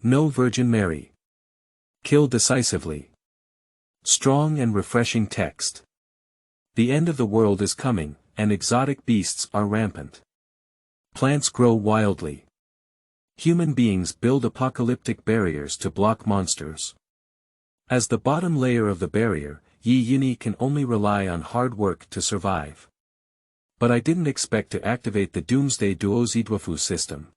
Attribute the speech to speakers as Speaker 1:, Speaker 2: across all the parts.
Speaker 1: No Virgin Mary. Kill decisively. Strong and refreshing text. The end of the world is coming, and exotic beasts are rampant. Plants grow wildly. Human beings build apocalyptic barriers to block monsters. As the bottom layer of the barrier, Yunyi can only rely on hard work to survive. But I didn't expect to activate the Doomsday Duozi Duofu system.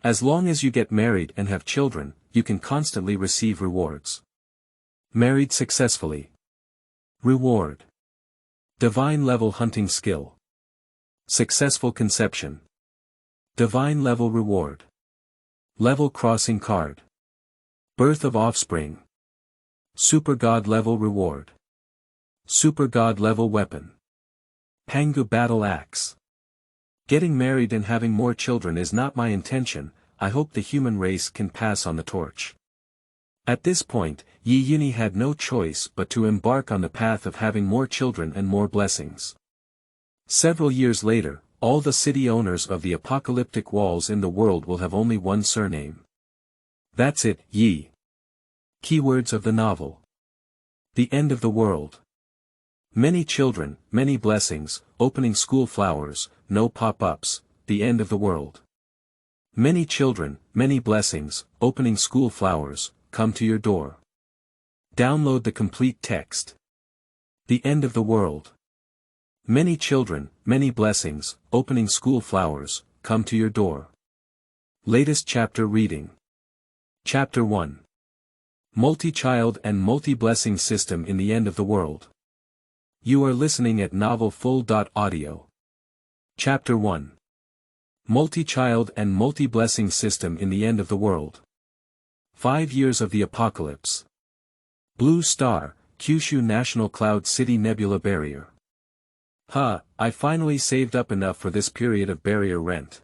Speaker 1: As long as you get married and have children, you can constantly receive rewards. Married successfully. Reward. Divine level hunting skill. Successful conception. Divine level reward. Level crossing card. Birth of offspring. Super God level reward. Super God level weapon. Pangu battle axe. Getting married and having more children is not my intention. I hope the human race can pass on the torch. At this point, Yunyi had no choice but to embark on the path of having more children and more blessings. Several years later, all the city owners of the apocalyptic walls in the world will have only one surname. That's it, Yi. Keywords of the novel. The end of the world. Many children, many blessings, opening school flowers, no pop-ups, the end of the world. Many children, many blessings, opening school flowers, come to your door. Download the complete text. The end of the world. Many children, many blessings, opening school flowers, come to your door. Latest chapter reading. Chapter 1. Multi-child and multi-blessing system in the end of the world. You are listening at novelfull.audio. Chapter 1. Multi-child and multi-blessing system in the end of the world. 5 years of the apocalypse. Blue Star, Kyushu National Cloud City Nebula Barrier. I finally saved up enough for this period of barrier rent.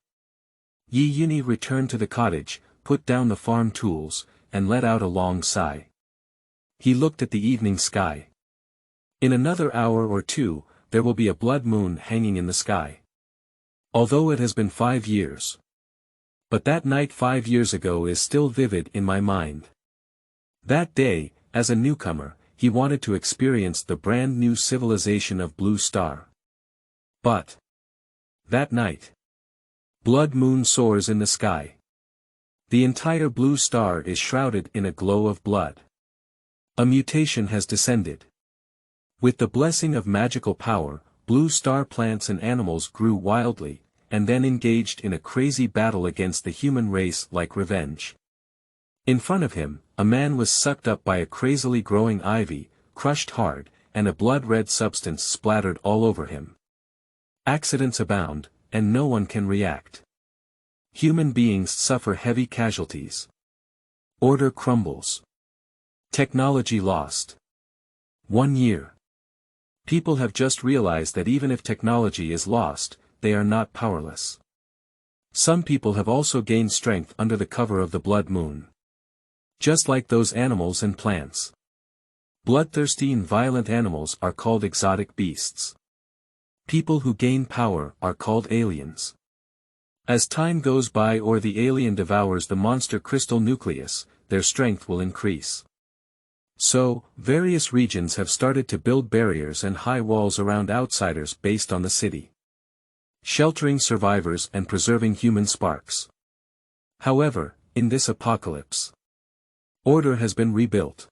Speaker 1: Yunyi returned to the cottage, put down the farm tools, and let out a long sigh. He looked at the evening sky. In another hour or two, there will be a blood moon hanging in the sky. Although it has been 5 years. But that night 5 years ago is still vivid in my mind. That day, as a newcomer, he wanted to experience the brand new civilization of Blue Star. But that night, blood moon soars in the sky. The entire Blue Star is shrouded in a glow of blood. A mutation has descended. With the blessing of magical power, Blue Star plants and animals grew wildly, and then engaged in a crazy battle against the human race like revenge. In front of him, a man was sucked up by a crazily growing ivy, crushed hard, and a blood-red substance splattered all over him. Accidents abound, and no one can react. Human beings suffer heavy casualties. Order crumbles. Technology lost. 1 year. People have just realized that even if technology is lost, they are not powerless. Some people have also gained strength under the cover of the blood moon. Just like those animals and plants. Bloodthirsty and violent animals are called exotic beasts. People who gain power are called aliens. As time goes by or the alien devours the monster crystal nucleus, their strength will increase. So, various regions have started to build barriers and high walls around outsiders based on the city. Sheltering survivors and preserving human sparks. However, in this apocalypse, order has been rebuilt.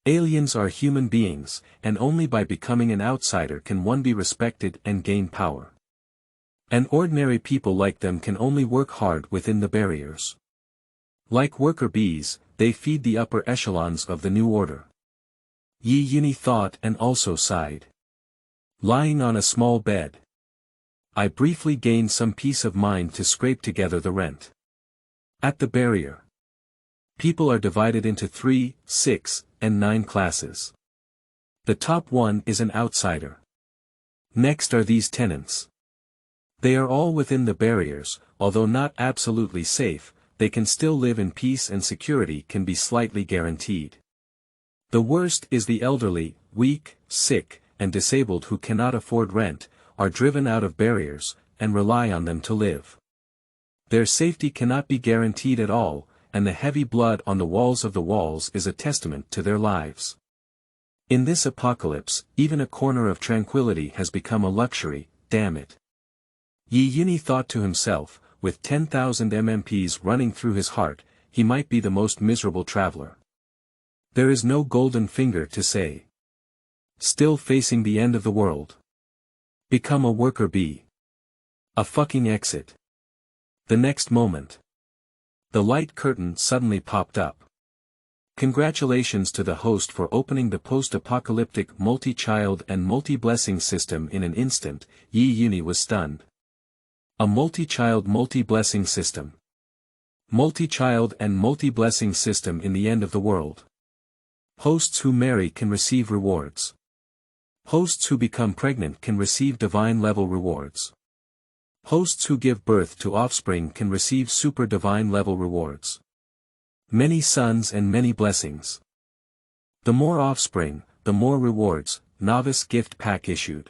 Speaker 1: Aliens are human beings, and only by becoming an outsider can one be respected and gain power. And ordinary people like them can only work hard within the barriers. Like worker bees, they feed the upper echelons of the new order. Yunyi thought and also sighed. Lying on a small bed, I briefly gained some peace of mind to scrape together the rent. At the barrier, people are divided into 3, 6, and 9 classes. The top one is an outsider. Next are these tenants. They are all within the barriers, although not absolutely safe, they can still live in peace and security can be slightly guaranteed. The worst is the elderly, weak, sick, and disabled who cannot afford rent, are driven out of barriers, and rely on them to live. Their safety cannot be guaranteed at all, and the heavy blood on the walls is a testament to their lives. In this apocalypse, even a corner of tranquility has become a luxury, damn it. Yunyi thought to himself, with 10,000 MMPs running through his heart, he might be the most miserable traveler. There is no golden finger to say. Still facing the end of the world. Become a worker bee. A fucking exit. The next moment. The light curtain suddenly popped up. Congratulations to the host for opening the post-apocalyptic multi-child and multi-blessing system in an instant. Yunyi was stunned. A multi-child multi-blessing system. Multi-child and multi-blessing system in the end of the world. Hosts who marry can receive rewards. Hosts who become pregnant can receive divine-level rewards. Hosts who give birth to offspring can receive super divine-level rewards. Many sons and many blessings. The more offspring, the more rewards. Novice gift pack issued.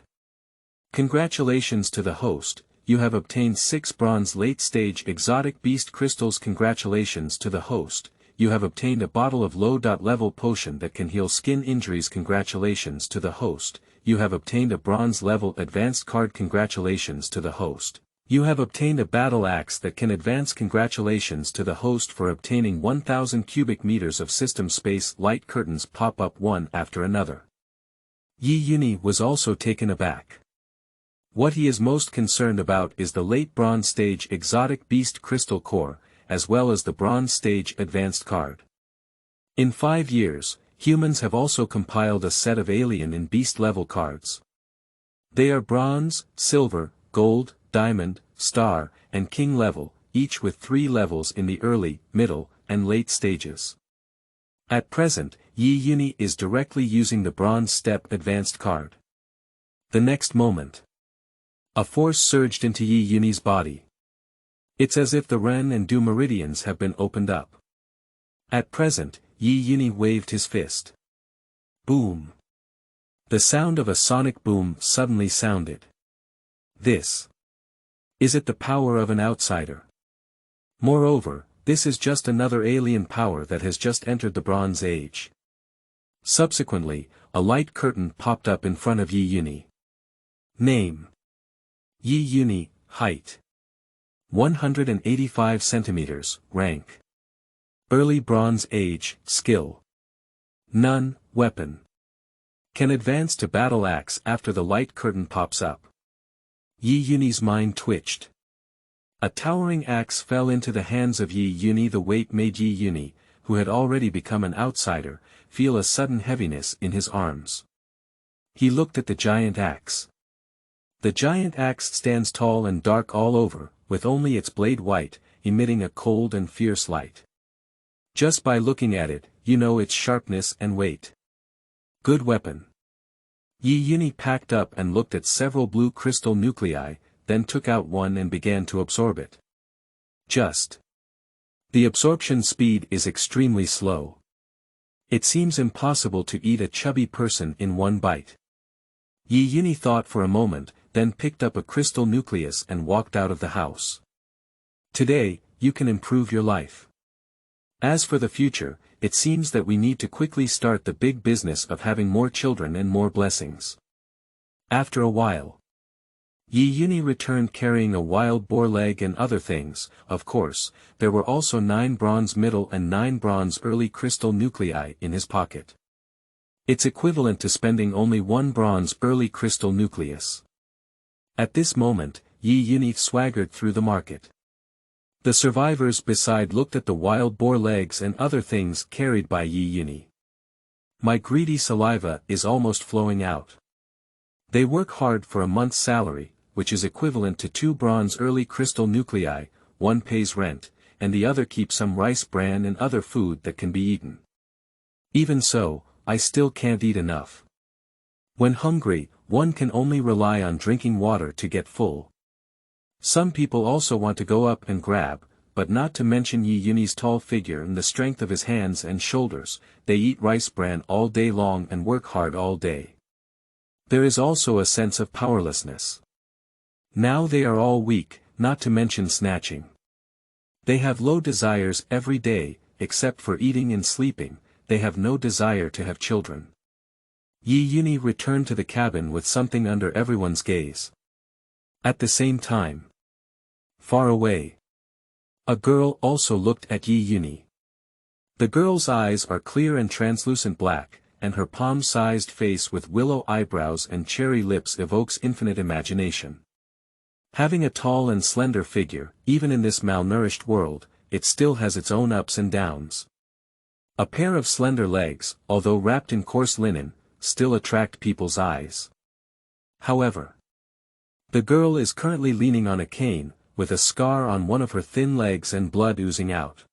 Speaker 1: Congratulations to the host, you have obtained 6 bronze late-stage exotic beast crystals. Congratulations to the host, you have obtained a bottle of low-level potion that can heal skin injuries. Congratulations to the host, you have obtained a bronze-level advanced card. Congratulations to the host, you have obtained a battle axe that can advance. Congratulations to the host for obtaining 1,000 cubic meters of system space. Light curtains pop up one after another. Yunyi was also taken aback. What he is most concerned about is the late bronze stage exotic beast crystal core, as well as the bronze stage advanced card. In 5 years, humans have also compiled a set of alien and beast level cards. They are bronze, silver, gold, diamond, star, and king level, each with 3 levels in the early, middle, and late stages. At present, Yunyi is directly using the bronze step advanced card. The next moment, a force surged into Yunyi's body. It's as if the Ren and Du meridians have been opened up. At present, Yunyi waved his fist. Boom. The sound of a sonic boom suddenly sounded. This. Is it the power of an outsider? Moreover, this is just another alien power that has just entered the Bronze Age. Subsequently, a light curtain popped up in front of Yunyi. Name. Yunyi, height. 185 centimeters, rank. Early Bronze Age, skill. None, weapon. Can advance to battle axe after the light curtain pops up. Yunyi's mind twitched. A towering axe fell into the hands of Yunyi. The weight made Yunyi, who had already become an outsider, feel a sudden heaviness in his arms. He looked at the giant axe. The giant axe stands tall and dark all over, with only its blade white, emitting a cold and fierce light. Just by looking at it, you know its sharpness and weight. Good weapon. Yunyi packed up and looked at several blue crystal nuclei, then took out one and began to absorb it. Just. The absorption speed is extremely slow. It seems impossible to eat a chubby person in one bite. Yunyi thought for a moment, then picked up a crystal nucleus and walked out of the house. Today, you can improve your life. As for the future, it seems that we need to quickly start the big business of having more children and more blessings. After a while, Yunyi returned carrying a wild boar leg and other things. Of course, there were also 9 bronze middle and 9 bronze early crystal nuclei in his pocket. It's equivalent to spending only 1 bronze early crystal nucleus. At this moment, Yunyi swaggered through the market. The survivors beside looked at the wild boar legs and other things carried by Yunyi. My greedy saliva is almost flowing out. They work hard for a month's salary, which is equivalent to 2 bronze early crystal nuclei. One pays rent, and the other keeps some rice bran and other food that can be eaten. Even so, I still can't eat enough. When hungry, one can only rely on drinking water to get full. Some people also want to go up and grab, but not to mention Yunyi's tall figure and the strength of his hands and shoulders, they eat rice bran all day long and work hard all day. There is also a sense of powerlessness. Now they are all weak, not to mention snatching. They have low desires every day, except for eating and sleeping. They have no desire to have children. Yunyi returned to the cabin with something under everyone's gaze. At the same time, far away, a girl also looked at Yunyi. The girl's eyes are clear and translucent black, and her palm-sized face with willow eyebrows and cherry lips evokes infinite imagination. Having a tall and slender figure, even in this malnourished world, it still has its own ups and downs. A pair of slender legs, although wrapped in coarse linen, still attract people's eyes. However, the girl is currently leaning on a cane, with a scar on one of her thin legs and blood oozing out.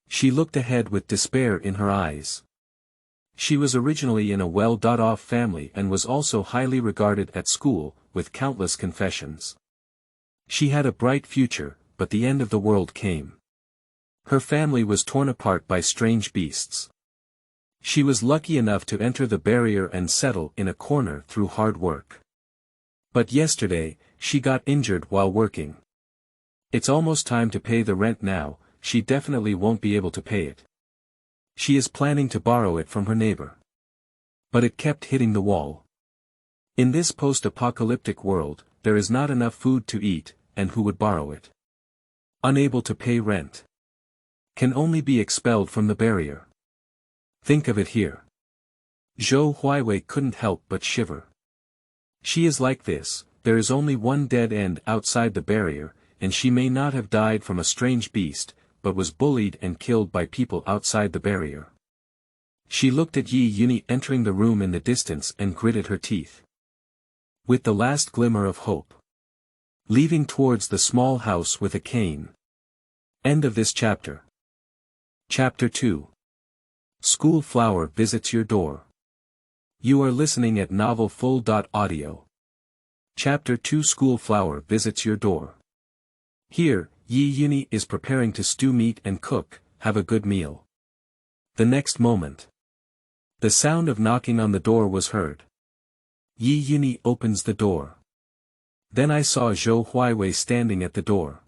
Speaker 1: She looked ahead with despair in her eyes. She was originally in a well-off family and was also highly regarded at school, with countless confessions. She had a bright future, but the end of the world came. Her family was torn apart by strange beasts. She was lucky enough to enter the barrier and settle in a corner through hard work. But yesterday, she got injured while working. It's almost time to pay the rent now. She definitely won't be able to pay it. She is planning to borrow it from her neighbor. But it kept hitting the wall. In this post-apocalyptic world, there is not enough food to eat, and who would borrow it? Unable to pay rent. Can only be expelled from the barrier. Think of it here. Zhou Huiwei couldn't help but shiver. She is like this, there is only one dead end outside the barrier, and she may not have died from a strange beast, but was bullied and killed by people outside the barrier. She looked at Yunyi entering the room in the distance and gritted her teeth. With the last glimmer of hope. Leaving towards the small house with a cane. End of this chapter. Chapter 2. School Flower Visits Your Door. You are listening at novelfull.audio. Chapter 2 School Flower Visits Your Door. Here, Yunyi is preparing to stew meat and cook, have a good meal. The next moment, the sound of knocking on the door was heard. Yunyi opens the door. Then I saw Zhou Huiwei standing at the door.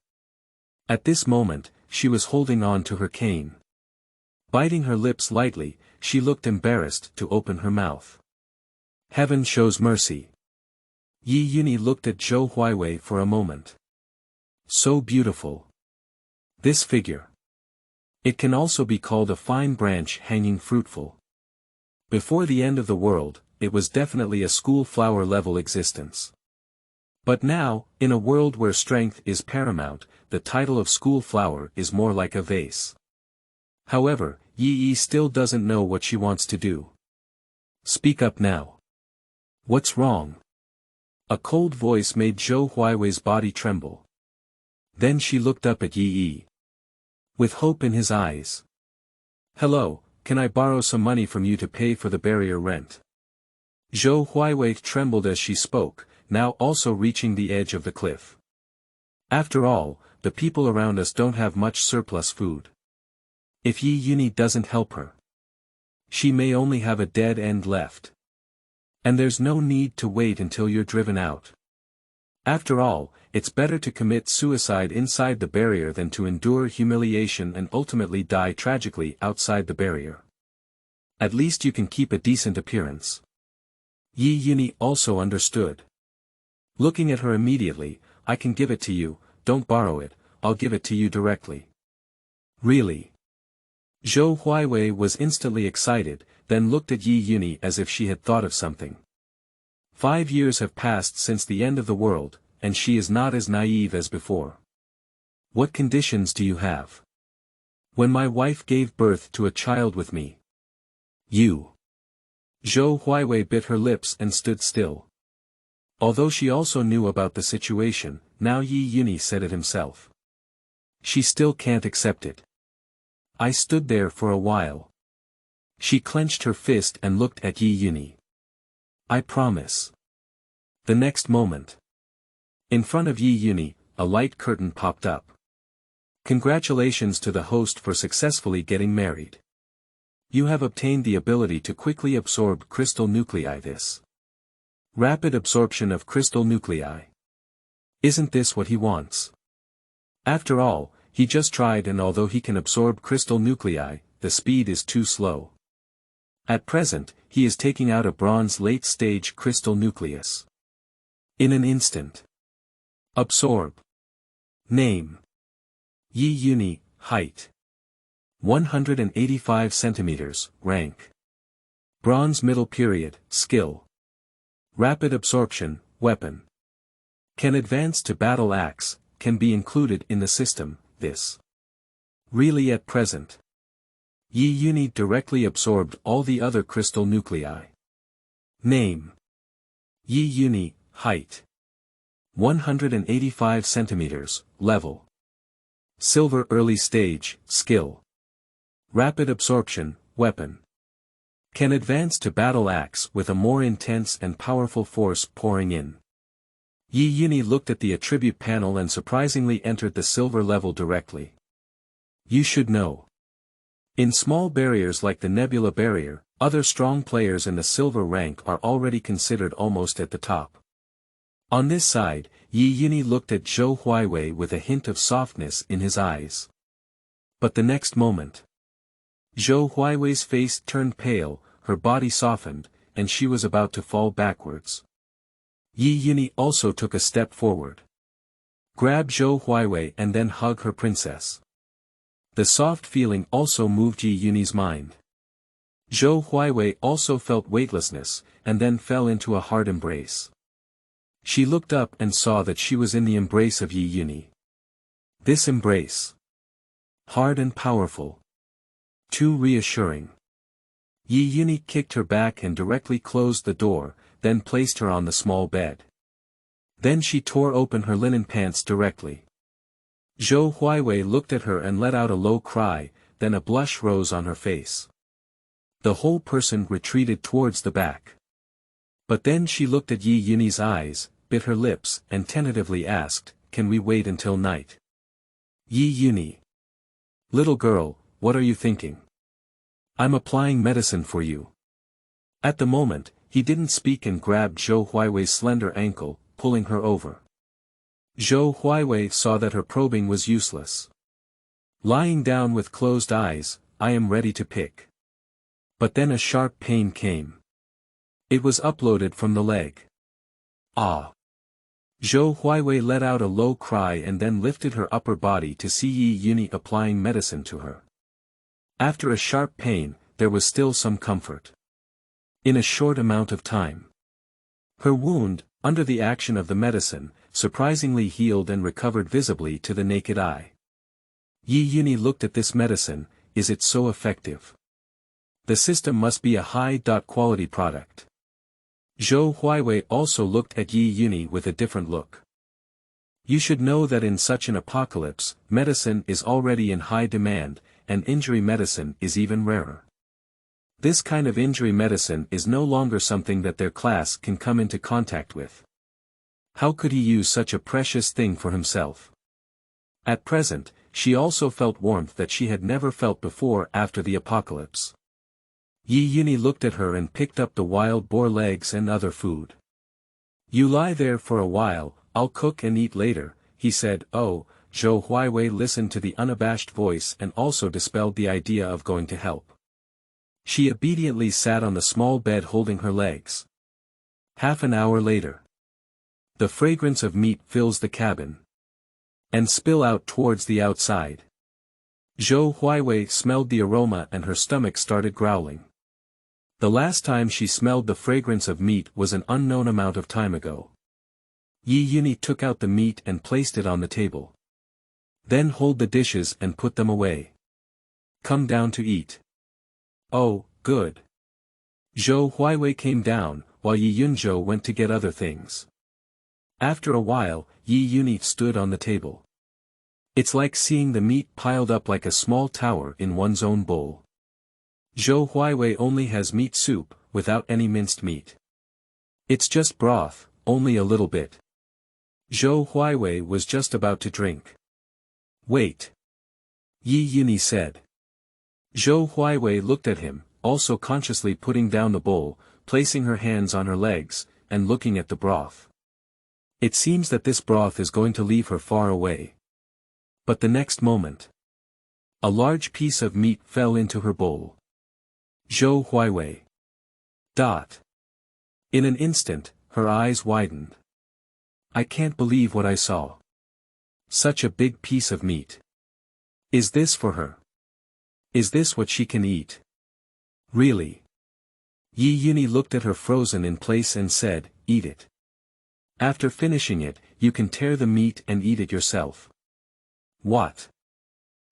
Speaker 1: At this moment, she was holding on to her cane. Biting her lips lightly, she looked embarrassed to open her mouth. Heaven shows mercy. Yunyi looked at Zhou Huiwei for a moment. So beautiful. This figure. It can also be called a fine branch hanging fruitful. Before the end of the world, it was definitely a school flower level existence. But now, in a world where strength is paramount, the title of school flower is more like a vase. However, Yi still doesn't know what she wants to do. Speak up now. What's wrong? A cold voice made Zhou Huiwei's body tremble. Then she looked up at Yi. With hope in his eyes. Hello, can I borrow some money from you to pay for the barrier rent? Zhou Huiwei trembled as she spoke, now also reaching the edge of the cliff. After all, the people around us don't have much surplus food. If Yunyi doesn't help her, she may only have a dead end left. And there's no need to wait until you're driven out. After all, it's better to commit suicide inside the barrier than to endure humiliation and ultimately die tragically outside the barrier. At least you can keep a decent appearance. Yunyi also understood. Looking at her immediately, I can give it to you, don't borrow it, I'll give it to you directly. Really? Zhou Huiwei was instantly excited, then looked at Yunyi as if she had thought of something. 5 years have passed since the end of the world, and she is not as naive as before. What conditions do you have? When my wife gave birth to a child with me. You. Zhou Huiwei bit her lips and stood still. Although she also knew about the situation, now Yunyi said it himself. She still can't accept it. I stood there for a while. She clenched her fist and looked at Yunyi. I promise. The next moment. In front of Yunyi, a light curtain popped up. Congratulations to the host for successfully getting married. You have obtained the ability to quickly absorb crystal nuclei. This rapid absorption of crystal nuclei. Isn't this what he wants? After all, He just tried, and although he can absorb crystal nuclei, the speed is too slow. At present, he is taking out a bronze late-stage crystal nucleus. In an instant. Absorb. Name. Yunyi, height. 185 centimeters, rank. Bronze middle period, skill. Rapid absorption, weapon. Can advance to battle axe, can be included in the system, this. Really at present. Yunyi directly absorbed all the other crystal nuclei. Name. Yunyi, height. 185 centimeters, level. Silver early stage, skill. Rapid absorption, weapon. Can advance to battle axe with a more intense and powerful force pouring in. Yunyi looked at the attribute panel and surprisingly entered the silver level directly. You should know. In small barriers like the Nebula barrier, other strong players in the silver rank are already considered almost at the top. On this side, Yunyi looked at Zhou Huaiwei with a hint of softness in his eyes. But the next moment, Zhou Huaiwei's face turned pale, her body softened, and she was about to fall backwards. Yunyi also took a step forward. Grab Zhou Huaiwei and then hug her princess. The soft feeling also moved Yunyi's mind. Zhou Huaiwei also felt weightlessness, and then fell into a hard embrace. She looked up and saw that she was in the embrace of Yunyi. This embrace. Hard and powerful. Too reassuring. Yunyi kicked her back and directly closed the door, then placed her on the small bed. Then she tore open her linen pants directly. Zhou Huaiwei looked at her and let out a low cry, then a blush rose on her face. The whole person retreated towards the back. But then she looked at Yunyi's eyes, bit her lips, and tentatively asked, "Can we wait until night?" Yunyi. Little girl, what are you thinking? I'm applying medicine for you. At the moment, he didn't speak and grabbed Zhou Huaiwei's slender ankle, pulling her over. Zhou Huaiwei saw that her probing was useless. Lying down with closed eyes, I am ready to pick. But then a sharp pain came. It was uploaded from the leg. Ah! Zhou Huaiwei let out a low cry and then lifted her upper body to see Yunyi applying medicine to her. After a sharp pain, there was still some comfort. In a short amount of time. Her wound, under the action of the medicine, surprisingly healed and recovered visibly to the naked eye. Yunyi looked at this medicine, is it so effective? The system must be a high-quality product. Zhou Huaiwei also looked at Yunyi with a different look. You should know that in such an apocalypse, medicine is already in high demand, and injury medicine is even rarer. This kind of injury medicine is no longer something that their class can come into contact with. How could he use such a precious thing for himself? At present, she also felt warmth that she had never felt before after the apocalypse. Yunyi looked at her and picked up the wild boar legs and other food. You lie there for a while, I'll cook and eat later, he said. Oh, Zhou Huaiwei listened to the unabashed voice and also dispelled the idea of going to help. She obediently sat on the small bed holding her legs. Half an hour later. The fragrance of meat fills the cabin. And spill out towards the outside. Zhou Huaiwei smelled the aroma and her stomach started growling. The last time she smelled the fragrance of meat was an unknown amount of time ago. Yunyi took out the meat and placed it on the table. Then hold the dishes and put them away. Come down to eat. Oh, good. Zhou Huaiwei came down, while Yunzhou went to get other things. After a while, Yunyi stood on the table. It's like seeing the meat piled up like a small tower in one's own bowl. Zhou Huaiwei only has meat soup, without any minced meat. It's just broth, only a little bit. Zhou Huaiwei was just about to drink. Wait. Yunyi said. Zhou Huaiwei looked at him, also consciously putting down the bowl, placing her hands on her legs, and looking at the broth. It seems that this broth is going to leave her far away. But the next moment, a large piece of meat fell into her bowl. Zhou Huaiwei. In an instant, her eyes widened. I can't believe what I saw. Such a big piece of meat. Is this for her? Is this what she can eat? Really? Yunyi looked at her frozen in place and said, eat it. After finishing it, you can tear the meat and eat it yourself. What?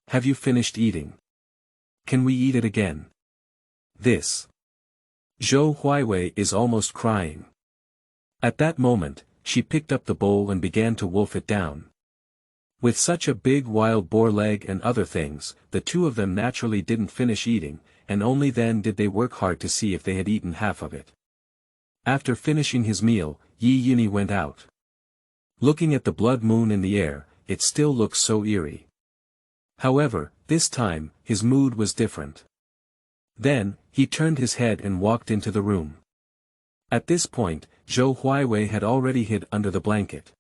Speaker 1: Have you finished eating? Can we eat it again? This. Zhou Huaiwei is almost crying. At that moment, she picked up the bowl and began to wolf it down. With such a big wild boar leg and other things, the two of them naturally didn't finish eating, and only then did they work hard to see if they had eaten half of it. After finishing his meal, Yunyi went out. Looking at the blood moon in the air, it still looks so eerie. However, this time, his mood was different. Then, he turned his head and walked into the room. At this point, Zhou Huaiwei had already hid under the blanket.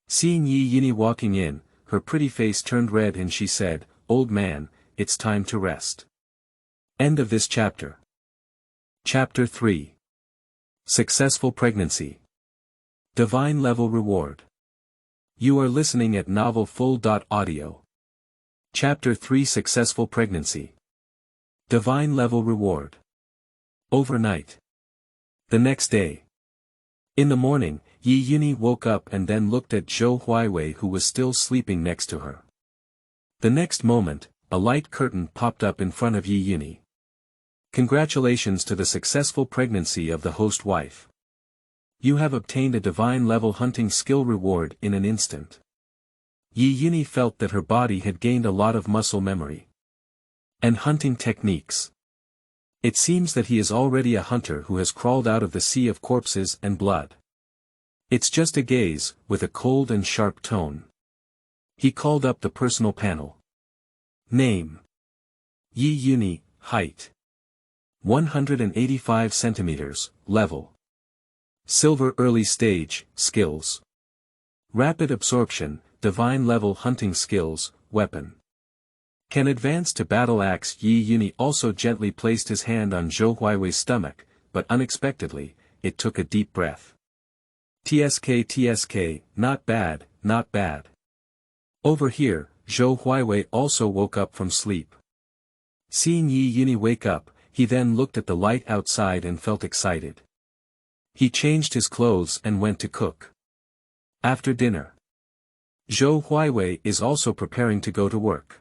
Speaker 1: Seeing Yunyi walking in, her pretty face turned red and she said, "Old man, it's time to rest." End of this chapter. Chapter 3. Successful Pregnancy. Divine Level Reward. You are listening at novelfull.audio. Chapter 3 Successful Pregnancy. Divine Level Reward. Overnight. The next day. In the morning, Yunyi woke up and then looked at Zhou Huaiwei who was still sleeping next to her. The next moment, a light curtain popped up in front of Yunyi. Congratulations to the successful pregnancy of the host wife. You have obtained a divine level hunting skill reward in an instant. Yunyi felt that her body had gained a lot of muscle memory and hunting techniques. It seems that he is already a hunter who has crawled out of the sea of corpses and blood. It's just a gaze, with a cold and sharp tone. He called up the personal panel. Name. Yunyi, height. 185 centimeters, level. Silver early stage, skills. Rapid absorption, divine level hunting skills, weapon. Can advance to battle axe. Yunyi also gently placed his hand on Zhou Huaiwei's stomach, but unexpectedly, it took a deep breath. TSK, not bad, not bad. Over here, Zhou Huaiwei also woke up from sleep. Seeing Yunyi wake up, he then looked at the light outside and felt excited. He changed his clothes and went to cook. After dinner, Zhou Huaiwei is also preparing to go to work.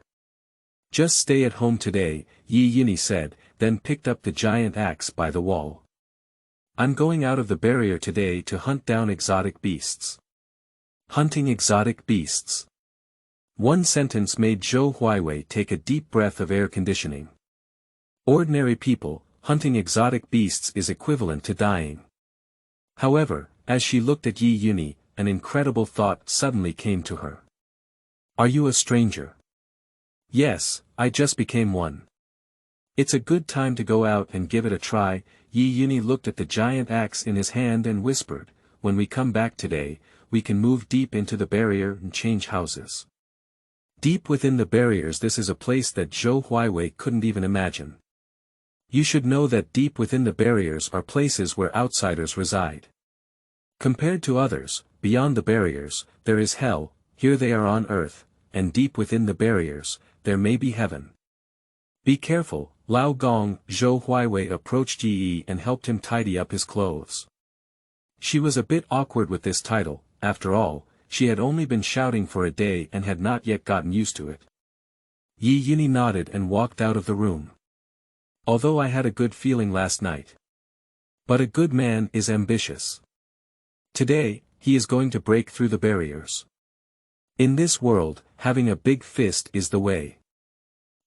Speaker 1: Just stay at home today, Yunyi said, then picked up the giant axe by the wall. I'm going out of the barrier today to hunt down exotic beasts. Hunting exotic beasts. One sentence made Zhou Huaiwei take a deep breath of air conditioning. Ordinary people, hunting exotic beasts is equivalent to dying. However, as she looked at Yunyi, an incredible thought suddenly came to her. Are you a stranger? Yes, I just became one. It's a good time to go out and give it a try. Yunyi looked at the giant axe in his hand and whispered, when we come back today, we can move deep into the barrier and change houses. Deep within the barriers, this is a place that Zhou Huaiwei couldn't even imagine. You should know that deep within the barriers are places where outsiders reside. Compared to others, beyond the barriers, there is hell, here they are on earth, and deep within the barriers, there may be heaven. Be careful, Lao Gong. Zhou Huaiwei approached Yi and helped him tidy up his clothes. She was a bit awkward with this title, after all, she had only been shouting for a day and had not yet gotten used to it. Yunyi nodded and walked out of the room. Although I had a good feeling last night. But a good man is ambitious. Today, he is going to break through the barriers. In this world, having a big fist is the way.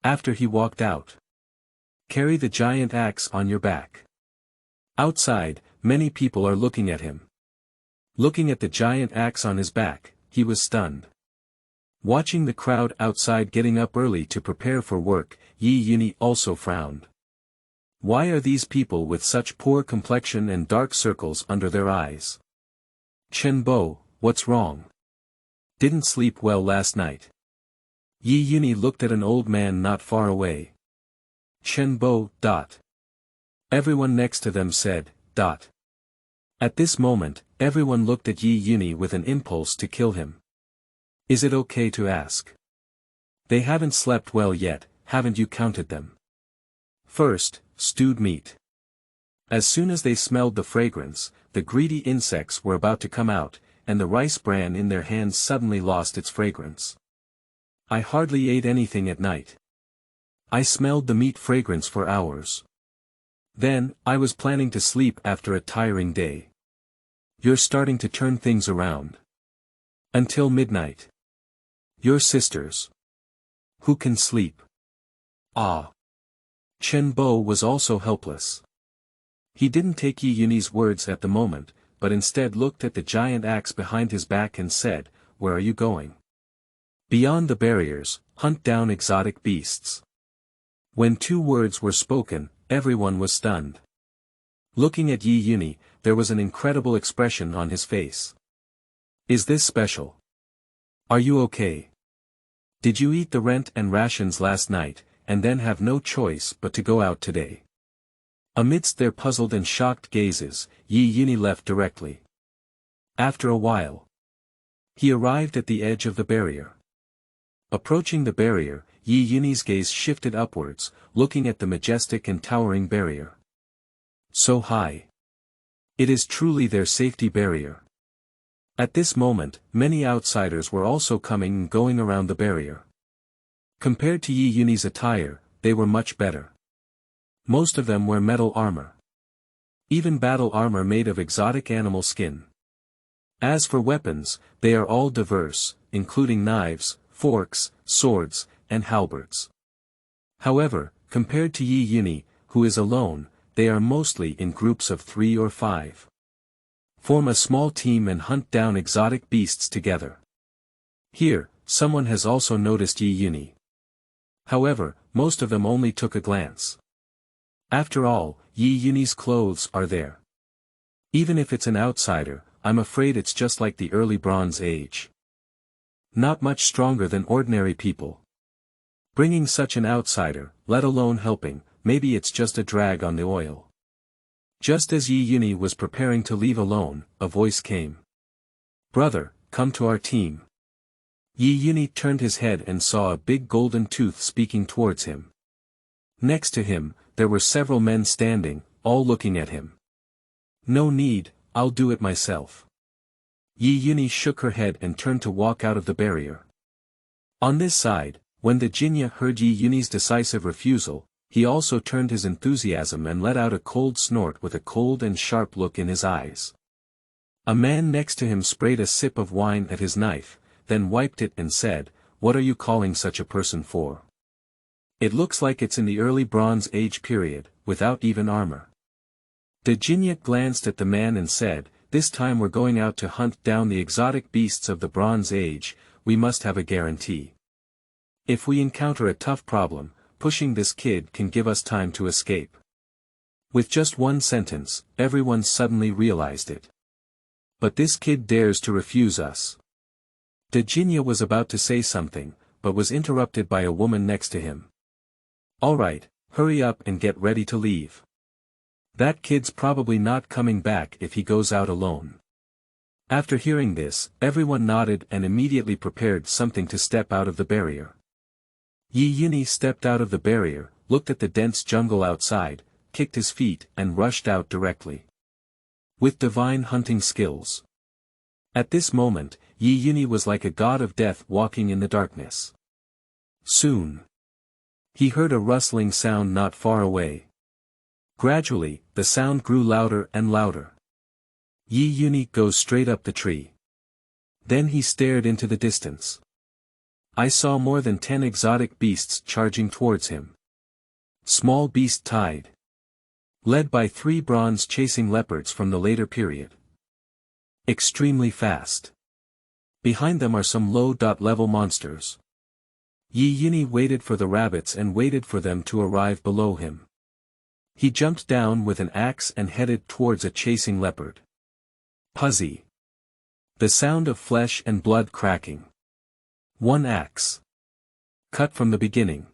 Speaker 1: After he walked out. Carry the giant axe on your back. Outside, many people are looking at him. Looking at the giant axe on his back, he was stunned. Watching the crowd outside getting up early to prepare for work, Yunyi also frowned. Why are these people with such poor complexion and dark circles under their eyes? Chen Bo, what's wrong? Didn't sleep well last night. Yunyi looked at an old man not far away. Shenbo. Everyone next to them said. At this moment, everyone looked at Yunyi with an impulse to kill him. Is it okay to ask? They haven't slept well yet, haven't you counted them? First, stewed meat. As soon as they smelled the fragrance, the greedy insects were about to come out, and the rice bran in their hands suddenly lost its fragrance. I hardly ate anything at night. I smelled the meat fragrance for hours. Then, I was planning to sleep after a tiring day. You're starting to turn things around. Until midnight. Your sisters. Who can sleep? Ah. Shenbo was also helpless. He didn't take Yunyi's words at the moment, but instead looked at the giant axe behind his back and said, "Where are you going?" "Beyond the barriers, hunt down exotic beasts." When 2 words were spoken, everyone was stunned. Looking at Yunyi, there was an incredible expression on his face. Is this special? Are you okay? Did you eat the rent and rations last night, and then have no choice but to go out today? Amidst their puzzled and shocked gazes, Yunyi left directly. After a while, he arrived at the edge of the barrier. Approaching the barrier, Yunyi's gaze shifted upwards, looking at the majestic and towering barrier. So high. It is truly their safety barrier. At this moment, many outsiders were also coming and going around the barrier. Compared to Yunyi's attire, they were much better. Most of them wear metal armor. Even battle armor made of exotic animal skin. As for weapons, they are all diverse, including knives, forks, swords, and halberds. However, compared to Yunyi, who is alone, they are mostly in groups of 3 or 5. Form a small team and hunt down exotic beasts together. Here, someone has also noticed Yunyi. However, most of them only took a glance. After all, Yunyi's clothes are there. Even if it's an outsider, I'm afraid it's just like the early Bronze Age. Not much stronger than ordinary people. Bringing such an outsider, let alone helping, maybe it's just a drag on the oil. Just as Yunyi was preparing to leave alone, a voice came. "Brother, come to our team." Yunyi turned his head and saw a big golden tooth speaking towards him. Next to him, there were several men standing, all looking at him. "No need, I'll do it myself." Yunyi shook her head and turned to walk out of the barrier. On this side, when the Jinya heard Yunyi's decisive refusal, he also turned his enthusiasm and let out a cold snort with a cold and sharp look in his eyes. A man next to him sprayed a sip of wine at his knife, then wiped it and said, "What are you calling such a person for? It looks like it's in the early Bronze Age period, without even armor." The Jinya glanced at the man and said, "This time we're going out to hunt down the exotic beasts of the Bronze Age, we must have a guarantee. If we encounter a tough problem, pushing this kid can give us time to escape." With just one sentence, everyone suddenly realized it. But this kid dares to refuse us. The Jinya was about to say something, but was interrupted by a woman next to him. "All right, hurry up and get ready to leave. That kid's probably not coming back if he goes out alone." After hearing this, everyone nodded and immediately prepared something to step out of the barrier. Yunyi stepped out of the barrier, looked at the dense jungle outside, kicked his feet and rushed out directly. With divine hunting skills. At this moment, Yunyi was like a god of death walking in the darkness. Soon, he heard a rustling sound not far away. Gradually, the sound grew louder and louder. Yunyi goes straight up the tree. Then he stared into the distance. I saw more than 10 exotic beasts charging towards him. Small beast tied. Led by 3 bronze chasing leopards from the later period. Extremely fast. Behind them are some low-level monsters. Yunyi waited for the rabbits and waited for them to arrive below him. He jumped down with an axe and headed towards a chasing leopard. Puzzy. The sound of flesh and blood cracking. One axe. Cut from the beginning.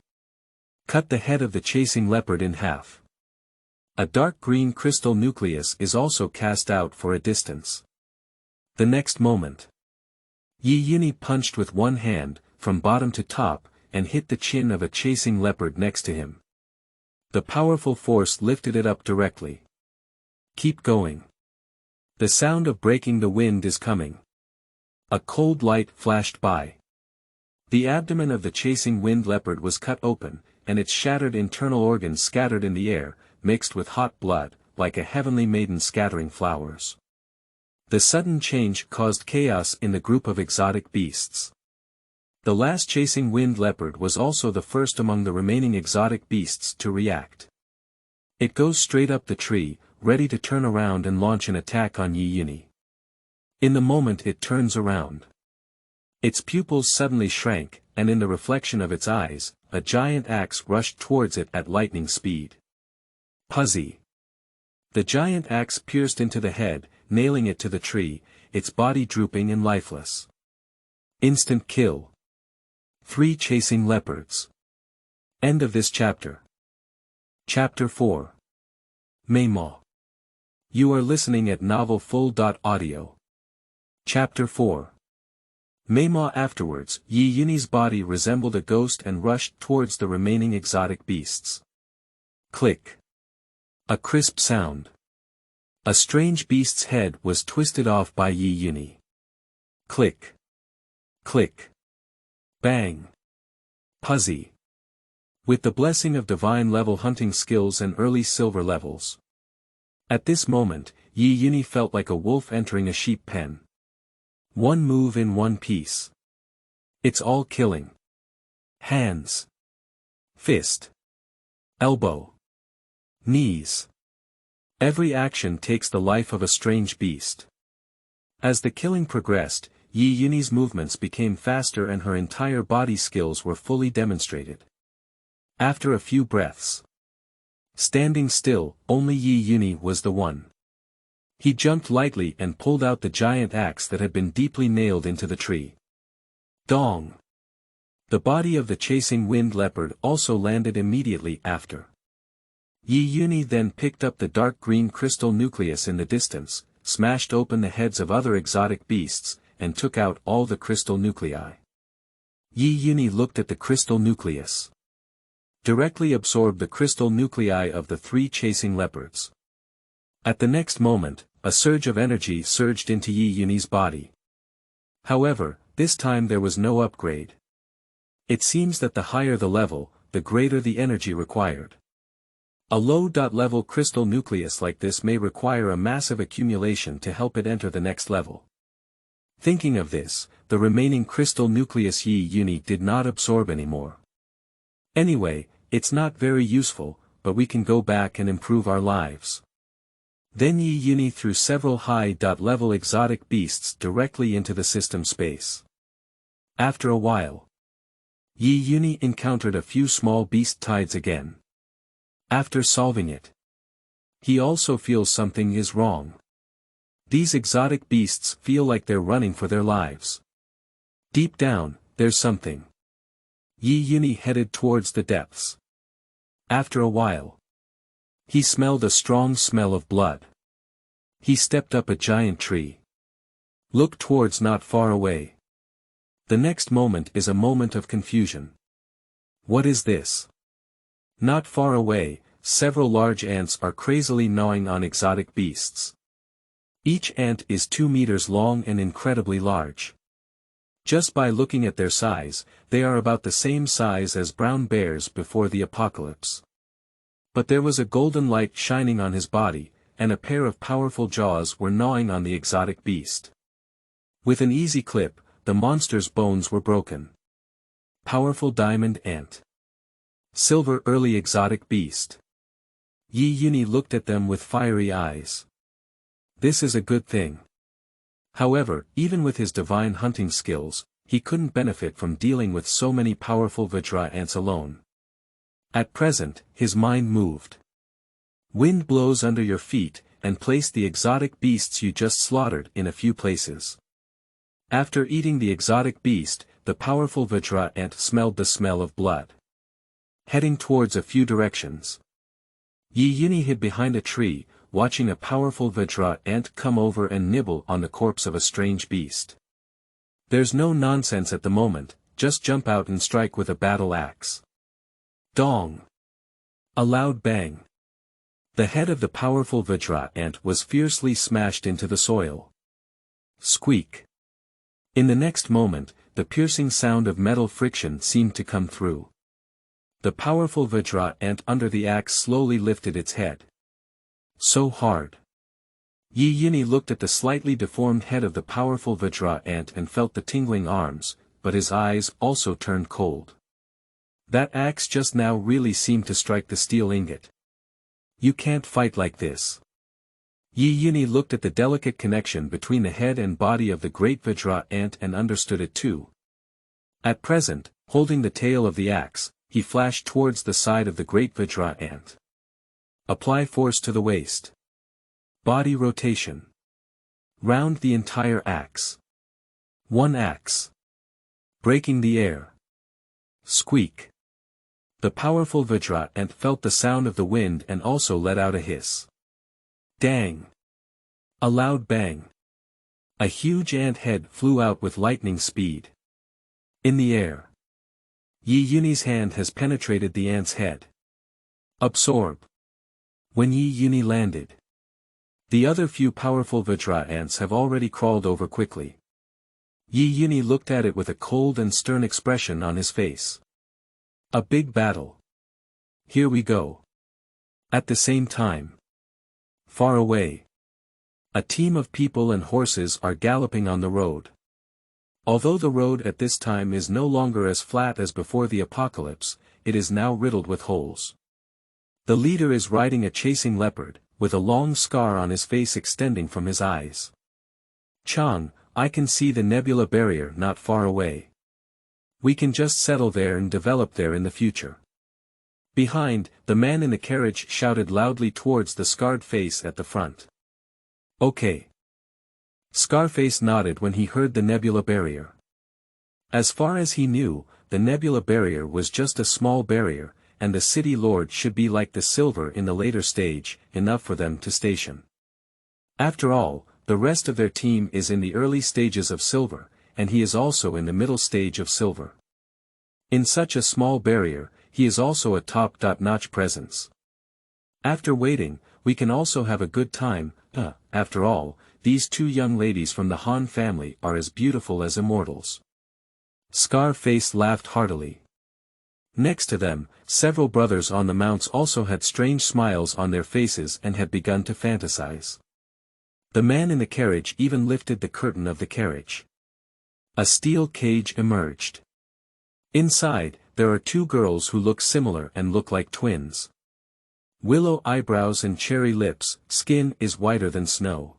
Speaker 1: Cut the head of the chasing leopard in half. A dark green crystal nucleus is also cast out for a distance. The next moment, Yunyi punched with one hand, from bottom to top, and hit the chin of a chasing leopard next to him. The powerful force lifted it up directly. Keep going. The sound of breaking the wind is coming. A cold light flashed by. The abdomen of the chasing wind leopard was cut open, and its shattered internal organs scattered in the air, mixed with hot blood, like a heavenly maiden scattering flowers. The sudden change caused chaos in the group of exotic beasts. The last chasing wind leopard was also the first among the remaining exotic beasts to react. It goes straight up the tree, ready to turn around and launch an attack on Yunyi. In the moment it turns around, its pupils suddenly shrank, and in the reflection of its eyes, a giant axe rushed towards it at lightning speed. Puzzy. The giant axe pierced into the head, nailing it to the tree, its body drooping and lifeless. Instant kill. 3 chasing leopards. End of this chapter. Chapter 4. Meimo. You are listening at novelfull.audio. Chapter 4. Meimo. Afterwards, Yunyi's body resembled a ghost and rushed towards the remaining exotic beasts. Click. A crisp sound. A strange beast's head was twisted off by Yunyi. Click. Click. Bang. Puzzy. With the blessing of divine level hunting skills and early silver levels. At this moment, Yunyi felt like a wolf entering a sheep pen. One move in one piece. It's all killing. Hands. Fist. Elbow. Knees. Every action takes the life of a strange beast. As the killing progressed, Yunyi's movements became faster and her entire body skills were fully demonstrated. After a few breaths. Standing still, only Yunyi was the one. He jumped lightly and pulled out the giant axe that had been deeply nailed into the tree. Dong! The body of the chasing wind leopard also landed immediately after. Yunyi then picked up the dark green crystal nucleus in the distance, smashed open the heads of other exotic beasts, and took out all the crystal nuclei. Yunyi looked at the crystal nucleus. Directly absorbed the crystal nuclei of the 3 chasing leopards. At the next moment, a surge of energy surged into Yunyi's body. However, this time there was no upgrade. It seems that the higher the level, the greater the energy required. A low-level crystal nucleus like this may require a massive accumulation to help it enter the next level. Thinking of this, the remaining crystal nucleus Yunyi did not absorb anymore. Anyway, it's not very useful, but we can go back and improve our lives. Then Yunyi threw several high-level exotic beasts directly into the system space. After a while, Yunyi encountered a few small beast tides again. After solving it, he also feels something is wrong. These exotic beasts feel like they're running for their lives. Deep down, there's something. Yunyi headed towards the depths. After a while, he smelled a strong smell of blood. He stepped up a giant tree. Looked towards not far away. The next moment is a moment of confusion. What is this? Not far away, several large ants are crazily gnawing on exotic beasts. Each ant is 2 meters long and incredibly large. Just by looking at their size, they are about the same size as brown bears before the apocalypse. But there was a golden light shining on his body, and a pair of powerful jaws were gnawing on the exotic beast. With an easy clip, the monster's bones were broken. Powerful diamond ant. Silver early exotic beast. Yunyi looked at them with fiery eyes. This is a good thing. However, even with his divine hunting skills, he couldn't benefit from dealing with so many powerful Vajra ants alone. At present, his mind moved. Wind blows under your feet, and place the exotic beasts you just slaughtered in a few places. After eating the exotic beast, the powerful Vajra ant smelled the smell of blood. Heading towards a few directions. Yunyi hid behind a tree, watching a powerful Vajra ant come over and nibble on the corpse of a strange beast. There's no nonsense at the moment, just jump out and strike with a battle axe. Dong! A loud bang. The head of the powerful Vajra ant was fiercely smashed into the soil. Squeak. In the next moment, the piercing sound of metal friction seemed to come through. The powerful Vajra ant under the axe slowly lifted its head. So hard. Yunyi looked at the slightly deformed head of the powerful Vajra ant and felt the tingling arms, but his eyes also turned cold. That axe just now really seemed to strike the steel ingot. You can't fight like this. Yunyi looked at the delicate connection between the head and body of the great Vajra ant and understood it too. At present, holding the tail of the axe, he flashed towards the side of the great Vajra ant. Apply force to the waist. Body rotation. Round the entire axe. One axe. Breaking the air. Squeak. The powerful Vajra ant felt the sound of the wind and also let out a hiss. Dang! A loud bang. A huge ant head flew out with lightning speed. In the air. Yunyi's hand has penetrated the ant's head. Absorb. When Yunyi landed. The other few powerful Vajra ants have already crawled over quickly. Yunyi looked at it with a cold and stern expression on his face. A big battle. Here we go. At the same time. Far away. A team of people and horses are galloping on the road. Although the road at this time is no longer as flat as before the apocalypse, it is now riddled with holes. The leader is riding a chasing leopard, with a long scar on his face extending from his eyes. Chang, I can see the nebula barrier not far away. We can just settle there and develop there in the future. Behind, the man in the carriage shouted loudly towards the scarred face at the front. Okay. Scarface nodded when he heard the nebula barrier. As far as he knew, the nebula barrier was just a small barrier, and the city lord should be like the silver in the later stage, enough for them to station. After all, the rest of their team is in the early stages of silver, and he is also in the middle stage of silver. In such a small barrier, he is also a top-notch presence. After waiting, we can also have a good time. After all, these two young ladies from the Han family are as beautiful as immortals. Scarface laughed heartily. Next to them, several brothers on the mounts also had strange smiles on their faces and had begun to fantasize. The man in the carriage even lifted the curtain of the carriage. A steel cage emerged. Inside, there are two girls who look similar and look like twins. Willow eyebrows and cherry lips, skin is whiter than snow.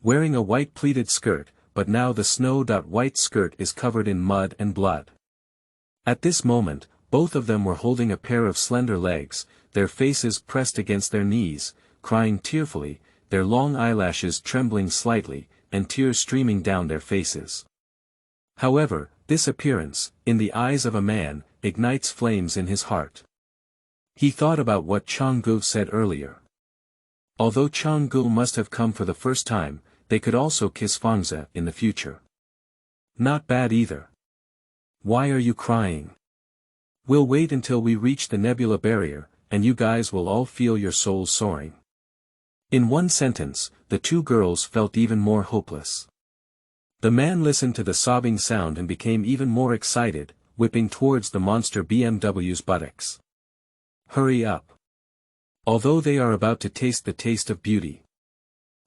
Speaker 1: Wearing a white pleated skirt, but now the snow-white skirt is covered in mud and blood. At this moment, both of them were holding a pair of slender legs, their faces pressed against their knees, crying tearfully, their long eyelashes trembling slightly, and tears streaming down their faces. However, this appearance, in the eyes of a man, ignites flames in his heart. He thought about what Changgu said earlier. Although Changgu must have come for the first time, they could also kiss Fangza in the future. Not bad either. Why are you crying? We'll wait until we reach the nebula barrier, and you guys will all feel your souls soaring. In one sentence, the two girls felt even more hopeless. The man listened to the sobbing sound and became even more excited, whipping towards the monster BMW's buttocks. Hurry up. Although they are about to taste the taste of beauty.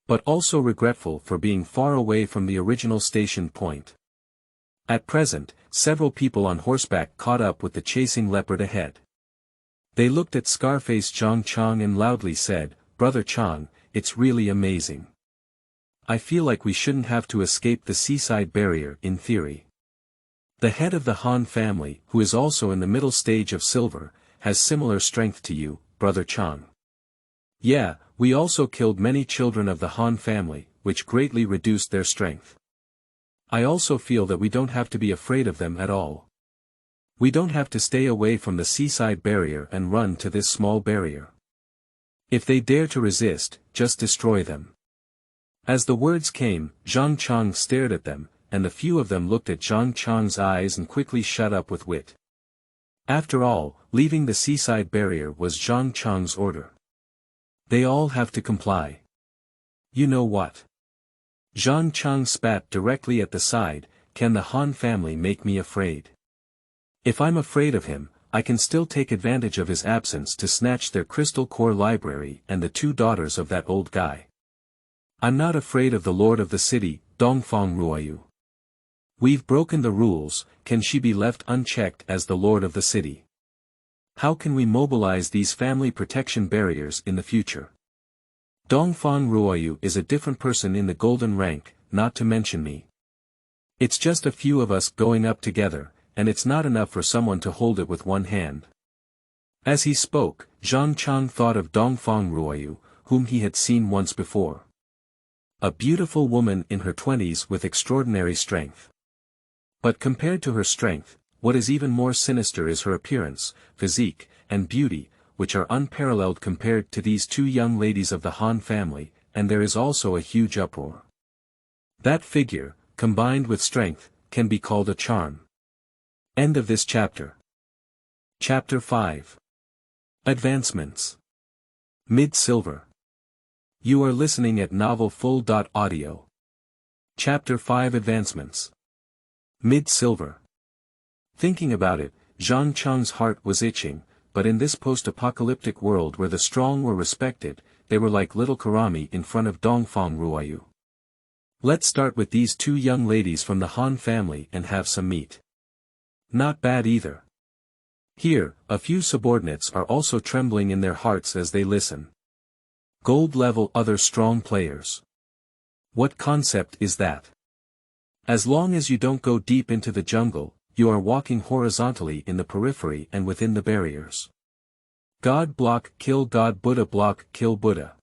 Speaker 1: But also regretful for being far away from the original station point. At present, several people on horseback caught up with the chasing leopard ahead. They looked at Scarface Chang and loudly said, "Brother Chang, it's really amazing. I feel like we shouldn't have to escape the seaside barrier in theory." The head of the Han family, who is also in the middle stage of silver, has similar strength to you, Brother Chang. Yeah, we also killed many children of the Han family, which greatly reduced their strength. I also feel that we don't have to be afraid of them at all. We don't have to stay away from the seaside barrier and run to this small barrier. If they dare to resist, just destroy them. As the words came, Zhang Chang stared at them, and the few of them looked at Zhang Chang's eyes and quickly shut up with wit. After all, leaving the seaside barrier was Zhang Chang's order. They all have to comply. You know what? Zhang Chang spat directly at the side, can the Han family make me afraid? If I'm afraid of him, I can still take advantage of his absence to snatch their crystal core library and the 2 daughters of that old guy. I'm not afraid of the lord of the city, Dongfang Ruoyu. We've broken the rules, can she be left unchecked as the lord of the city? How can we mobilize these family protection barriers in the future? Dongfang Ruoyu is a different person in the golden rank, not to mention me. It's just a few of us going up together, and it's not enough for someone to hold it with one hand. As he spoke, Zhang Chang thought of Dongfang Ruoyu, whom he had seen once before. A beautiful woman in her 20s with extraordinary strength. But compared to her strength, what is even more sinister is her appearance, physique, and beauty, which are unparalleled compared to these 2 young ladies of the Han family, and there is also a huge uproar. That figure, combined with strength, can be called a charm. End of this chapter. Chapter 5. Advancements. Mid-Silver. You are listening at novelfull.audio. Chapter 5 Advancements. Mid-Silver. Thinking about it, Zhang Chang's heart was itching, but in this post-apocalyptic world where the strong were respected, they were like little Karami in front of Dongfang Ruoyu. Let's start with these 2 young ladies from the Han family and have some meat. Not bad either. Here, a few subordinates are also trembling in their hearts as they listen. Gold level other strong players. What concept is that? As long as you don't go deep into the jungle, you are walking horizontally in the periphery and within the barriers. God block kill God, Buddha block kill Buddha.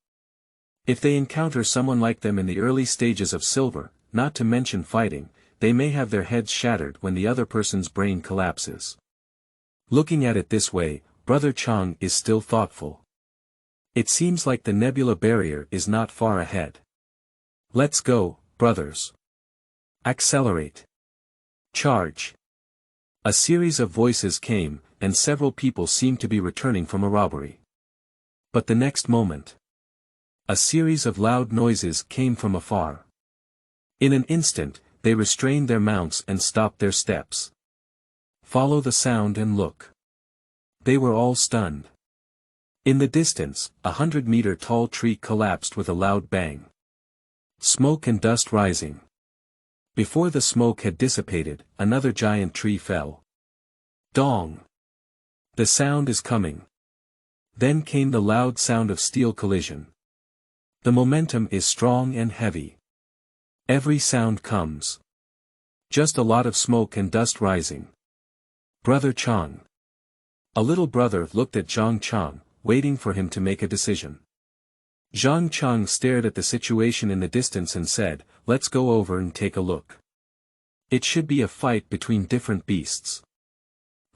Speaker 1: If they encounter someone like them in the early stages of silver, not to mention fighting, they may have their heads shattered when the other person's brain collapses. Looking at it this way, Brother Chang is still thoughtful. It seems like the nebula barrier is not far ahead. Let's go, brothers. Accelerate. Charge. A series of voices came, and several people seemed to be returning from a robbery. But the next moment, a series of loud noises came from afar. In an instant, they restrained their mounts and stopped their steps. Follow the sound and look. They were all stunned. In the distance, 100-meter-tall tree collapsed with a loud bang. Smoke and dust rising. Before the smoke had dissipated, another giant tree fell. Dong! The sound is coming. Then came the loud sound of steel collision. The momentum is strong and heavy. Every sound comes. Just a lot of smoke and dust rising. Brother Chang. A little brother looked at Zhang Chang, waiting for him to make a decision. Zhang Chang stared at the situation in the distance and said, let's go over and take a look. It should be a fight between different beasts.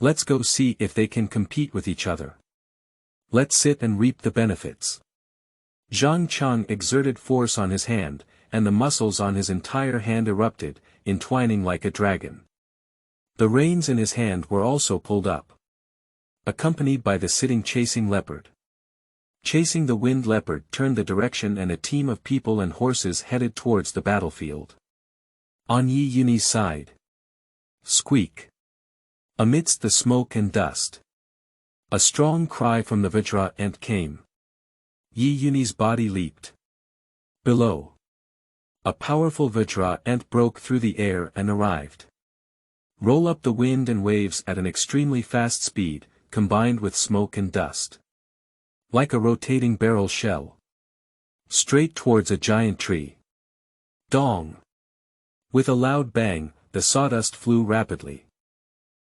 Speaker 1: Let's go see if they can compete with each other. Let's sit and reap the benefits. Zhang Chang exerted force on his hand, and the muscles on his entire hand erupted, entwining like a dragon. The reins in his hand were also pulled up. Accompanied by the sitting chasing leopard. Chasing the wind leopard turned the direction and a team of people and horses headed towards the battlefield. On Yunyi's side. Squeak. Amidst the smoke and dust. A strong cry from the Vajra ant came. Yunyi's body leaped. Below. A powerful Vajra ant broke through the air and arrived. Roll up the wind and waves at an extremely fast speed, combined with smoke and dust. Like a rotating barrel shell. Straight towards a giant tree. Dong! With a loud bang, the sawdust flew rapidly.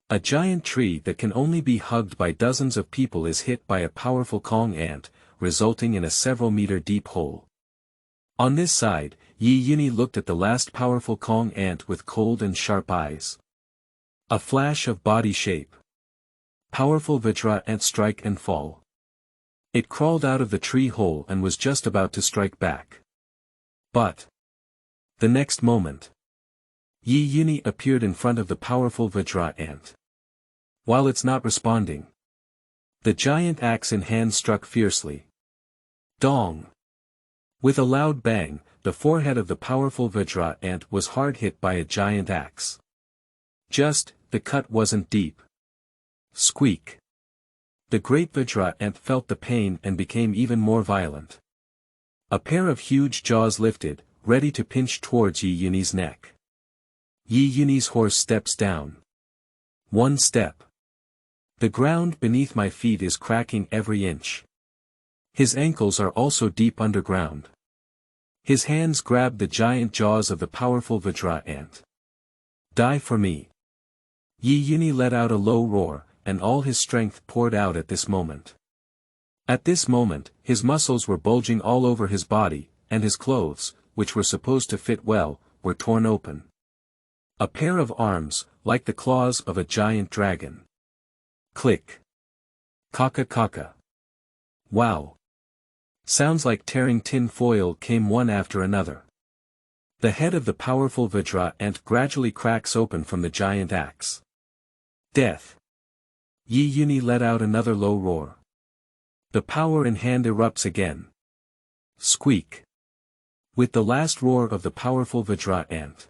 Speaker 1: A giant tree that can only be hugged by dozens of people is hit by a powerful Kong ant, resulting in a several-meter deep hole. On this side, Yunyi looked at the last powerful Kong ant with cold and sharp eyes. A flash of body shape. Powerful Vajra ant strike and fall. It crawled out of the tree hole and was just about to strike back. But the next moment, Yunyi appeared in front of the powerful Vajra ant. While it's not responding, the giant axe in hand struck fiercely. Dong! With a loud bang, the forehead of the powerful Vajra ant was hard hit by a giant axe. The cut wasn't deep. Squeak! The great Vajra ant felt the pain and became even more violent. A pair of huge jaws lifted, ready to pinch towards Yunyi's neck. Yunyi's horse steps down. One step. The ground beneath my feet is cracking every inch. His ankles are also deep underground. His hands grab the giant jaws of the powerful Vajra ant. Die for me. Yunyi let out a low roar, and all his strength poured out at this moment. At this moment, his muscles were bulging all over his body, and his clothes, which were supposed to fit well, were torn open. A pair of arms, like the claws of a giant dragon. Click. Kaka. Wow. Sounds like tearing tin foil came one after another. The head of the powerful Vajra ant gradually cracks open from the giant axe. Death. Yunyi let out another low roar. The power in hand erupts again. Squeak. With the last roar of the powerful Vajra ant,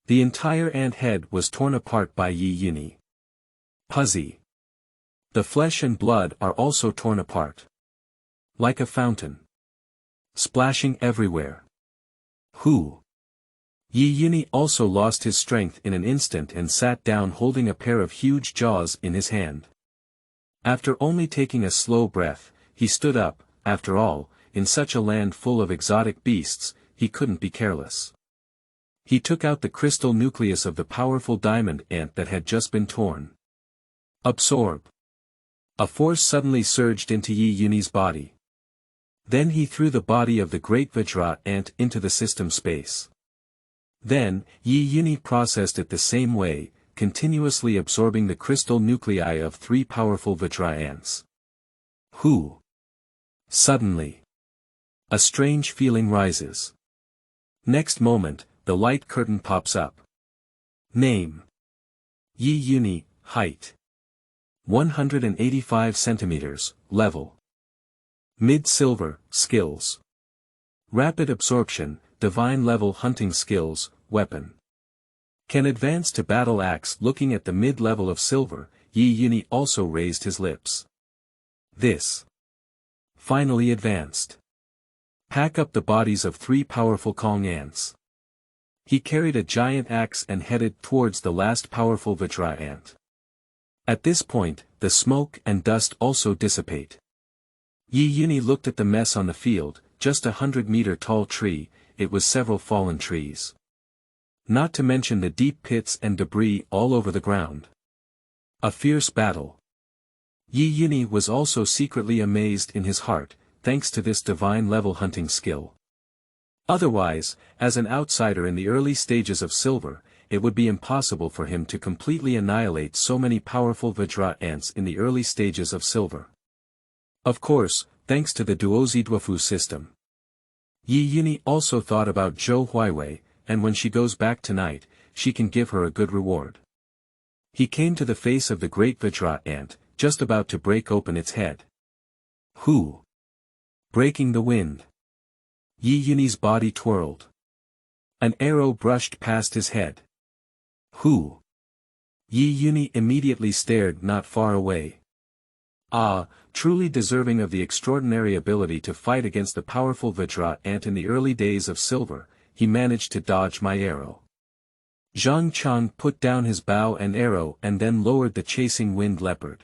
Speaker 1: the entire ant head was torn apart by Yunyi. Puzzy. The flesh and blood are also torn apart. Like a fountain. Splashing everywhere. Yunyi also lost his strength in an instant and sat down holding a pair of huge jaws in his hand. After only taking a slow breath, he stood up. After all, in such a land full of exotic beasts, he couldn't be careless. He took out the crystal nucleus of the powerful diamond ant that had just been torn. Absorb. A force suddenly surged into Yunyi's body. Then he threw the body of the great Vajra ant into the system space. Then, Yunyi processed it the same way, continuously absorbing the crystal nuclei of 3 powerful Vajra ants. Suddenly, a strange feeling rises. Next moment, the light curtain pops up. Name. Yunyi, height. 185 centimeters, level. Mid-silver, skills. Rapid absorption, divine level hunting skills, weapon. Can advance to battle axe. Looking at the mid-level of silver, Yunyi also raised his lips. This. Finally advanced. Pack up the bodies of 3 powerful Kong ants. He carried a giant axe and headed towards the last powerful Vajra ant. At this point, the smoke and dust also dissipate. Yunyi looked at the mess on the field, just 100-meter tall tree. It was several fallen trees. Not to mention the deep pits and debris all over the ground. A fierce battle. Yunyi was also secretly amazed in his heart, thanks to this divine-level hunting skill. Otherwise, as an outsider in the early stages of silver, it would be impossible for him to completely annihilate so many powerful Vajra ants in the early stages of silver. Of course, thanks to the Duozi Duofu system. Yunyi also thought about Zhou Huiwei, and when she goes back tonight, she can give her a good reward. He came to the face of the great Vajra ant, just about to break open its head. Breaking the wind. Yunyi's body twirled. An arrow brushed past his head. Yunyi immediately stared not far away. Truly deserving of the extraordinary ability to fight against the powerful Vajra ant in the early days of silver, he managed to dodge my arrow. Zhang Chang put down his bow and arrow and then lowered the chasing wind leopard.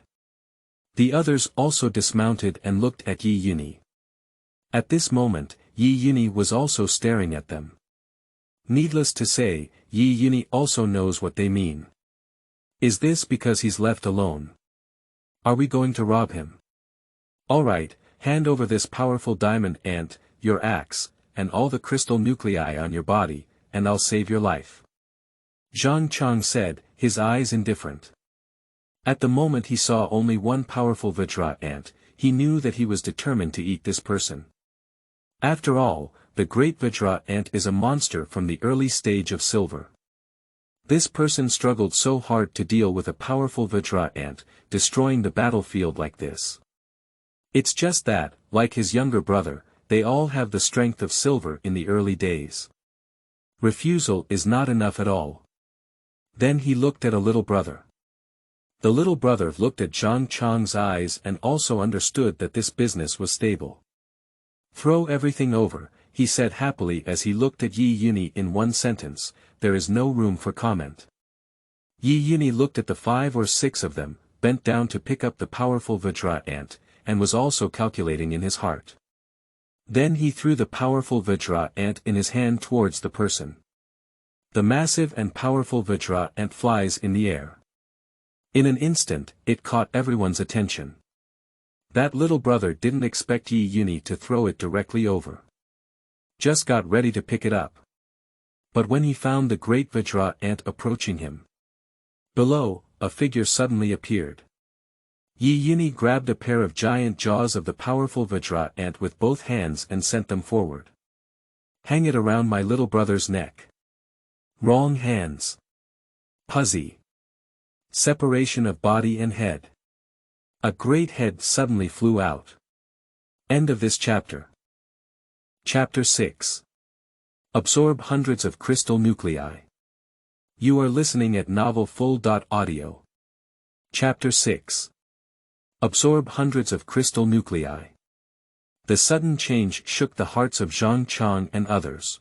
Speaker 1: The others also dismounted and looked at Yunyi. At this moment, Yunyi was also staring at them. Needless to say, Yunyi also knows what they mean. Is this because he's left alone? Are we going to rob him? Alright, hand over this powerful diamond ant, your axe, and all the crystal nuclei on your body, and I'll save your life. Zhang Chang said, his eyes indifferent. At the moment he saw only one powerful Vajra ant, he knew that he was determined to eat this person. After all, the great Vajra ant is a monster from the early stage of silver. This person struggled so hard to deal with a powerful Vajra ant, destroying the battlefield like this. It's just that, like his younger brother, they all have the strength of silver in the early days. Refusal is not enough at all. Then he looked at a little brother. The little brother looked at Zhang Chang's eyes and also understood that this business was stable. Throw everything over, he said happily as he looked at Yunyi in one sentence, there is no room for comment. Yunyi looked at the 5 or 6 of them, bent down to pick up the powerful Vajra ant, and was also calculating in his heart. Then he threw the powerful Vajra ant in his hand towards the person. The massive and powerful Vajra ant flies in the air. In an instant, it caught everyone's attention. That little brother didn't expect Yunyi to throw it directly over. Just got ready to pick it up. But when he found the great Vajra ant approaching him, below, a figure suddenly appeared. Yunyi grabbed a pair of giant jaws of the powerful Vajra ant with both hands and sent them forward. Hang it around my little brother's neck. Wrong hands. Puzzy. Separation of body and head. A great head suddenly flew out. End of this chapter. Chapter 6. Absorb hundreds of crystal nuclei. You are listening at novelfull.audio. Chapter 6. Absorb hundreds of crystal nuclei. The sudden change shook the hearts of Zhang Chang and others.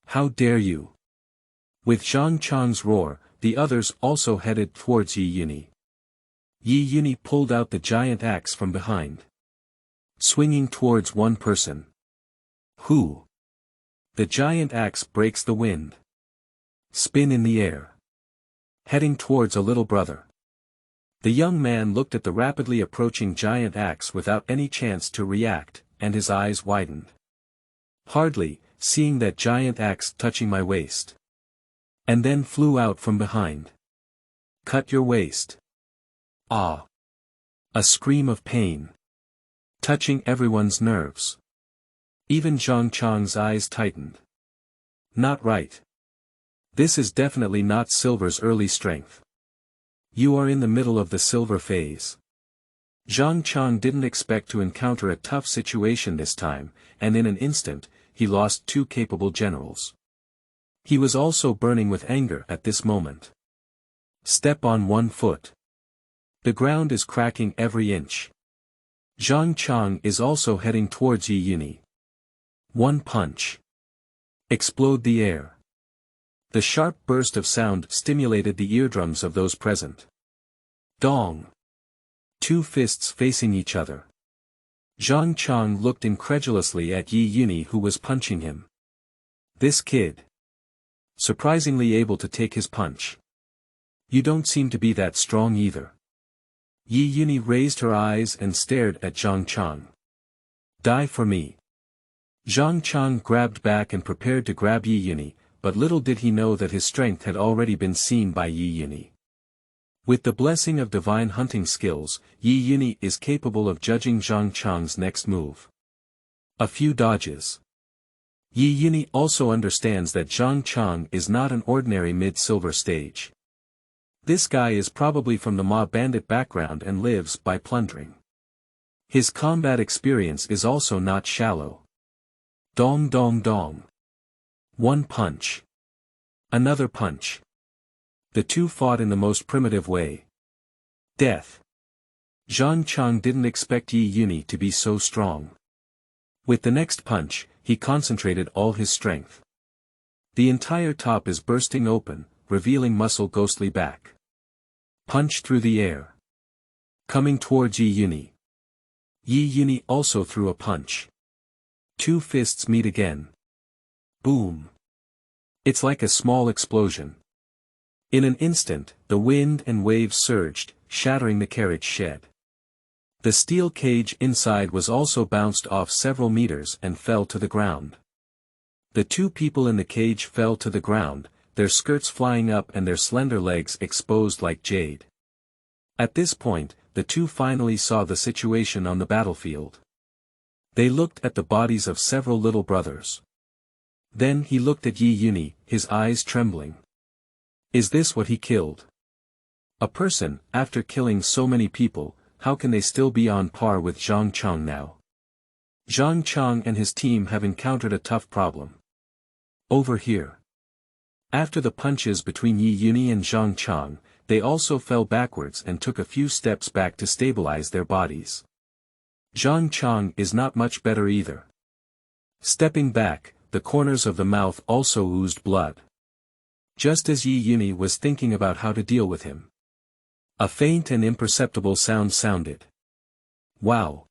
Speaker 1: How dare you? With Zhang Chang's roar, the others also headed towards Yunyi. Yunyi pulled out the giant axe from behind. Swinging towards one person. Who? The giant axe breaks the wind. Spin in the air. Heading towards a little brother. The young man looked at the rapidly approaching giant axe without any chance to react, and his eyes widened. Hardly, seeing that giant axe touching my waist. And then flew out from behind. Cut your waist. Ah! A scream of pain. Touching everyone's nerves. Even Zhang Chang's eyes tightened. Not right. This is definitely not silver's early strength. You are in the middle of the silver phase. Zhang Chang didn't expect to encounter a tough situation this time, and in an instant, he lost 2 capable generals. He was also burning with anger at this moment. Step on 1 foot. The ground is cracking every inch. Zhang Chang is also heading towards Yunyi. 1 punch. Explode the air. The sharp burst of sound stimulated the eardrums of those present. Dong. 2 fists facing each other. Zhang Chang looked incredulously at Yunyi who was punching him. This kid. Surprisingly able to take his punch. You don't seem to be that strong either. Yunyi raised her eyes and stared at Zhang Chang. Die for me. Zhang Chang grabbed back and prepared to grab Yunyi, but little did he know that his strength had already been seen by Yunyi. With the blessing of divine hunting skills, Yunyi is capable of judging Zhang Chang's next move. A few dodges. Yunyi also understands that Zhang Chang is not an ordinary mid-silver stage. This guy is probably from the Ma bandit background and lives by plundering. His combat experience is also not shallow. Dong dong dong. 1 punch. Another punch. The 2 fought in the most primitive way. Death. Zhang Chang didn't expect Yunyi to be so strong. With the next punch, he concentrated all his strength. The entire top is bursting open, revealing muscle ghostly back. Punch through the air. Coming towards Yunyi. Yunyi also threw a punch. 2 fists meet again. Boom. It's like a small explosion. In an instant, the wind and waves surged, shattering the carriage shed. The steel cage inside was also bounced off several meters and fell to the ground. The two people in the cage fell to the ground, their skirts flying up and their slender legs exposed like jade. At this point, the two finally saw the situation on the battlefield. They looked at the bodies of several little brothers. Then he looked at Yunyi, his eyes trembling. Is this what he killed? A person, after killing so many people, how can they still be on par with Zhang Chang now? Zhang Chang and his team have encountered a tough problem. Over here. After the punches between Yunyi and Zhang Chang, they also fell backwards and took a few steps back to stabilize their bodies. Zhang Chang is not much better either. Stepping back, the corners of the mouth also oozed blood. Just as Yunyi was thinking about how to deal with him. A faint and imperceptible sound sounded. Wow!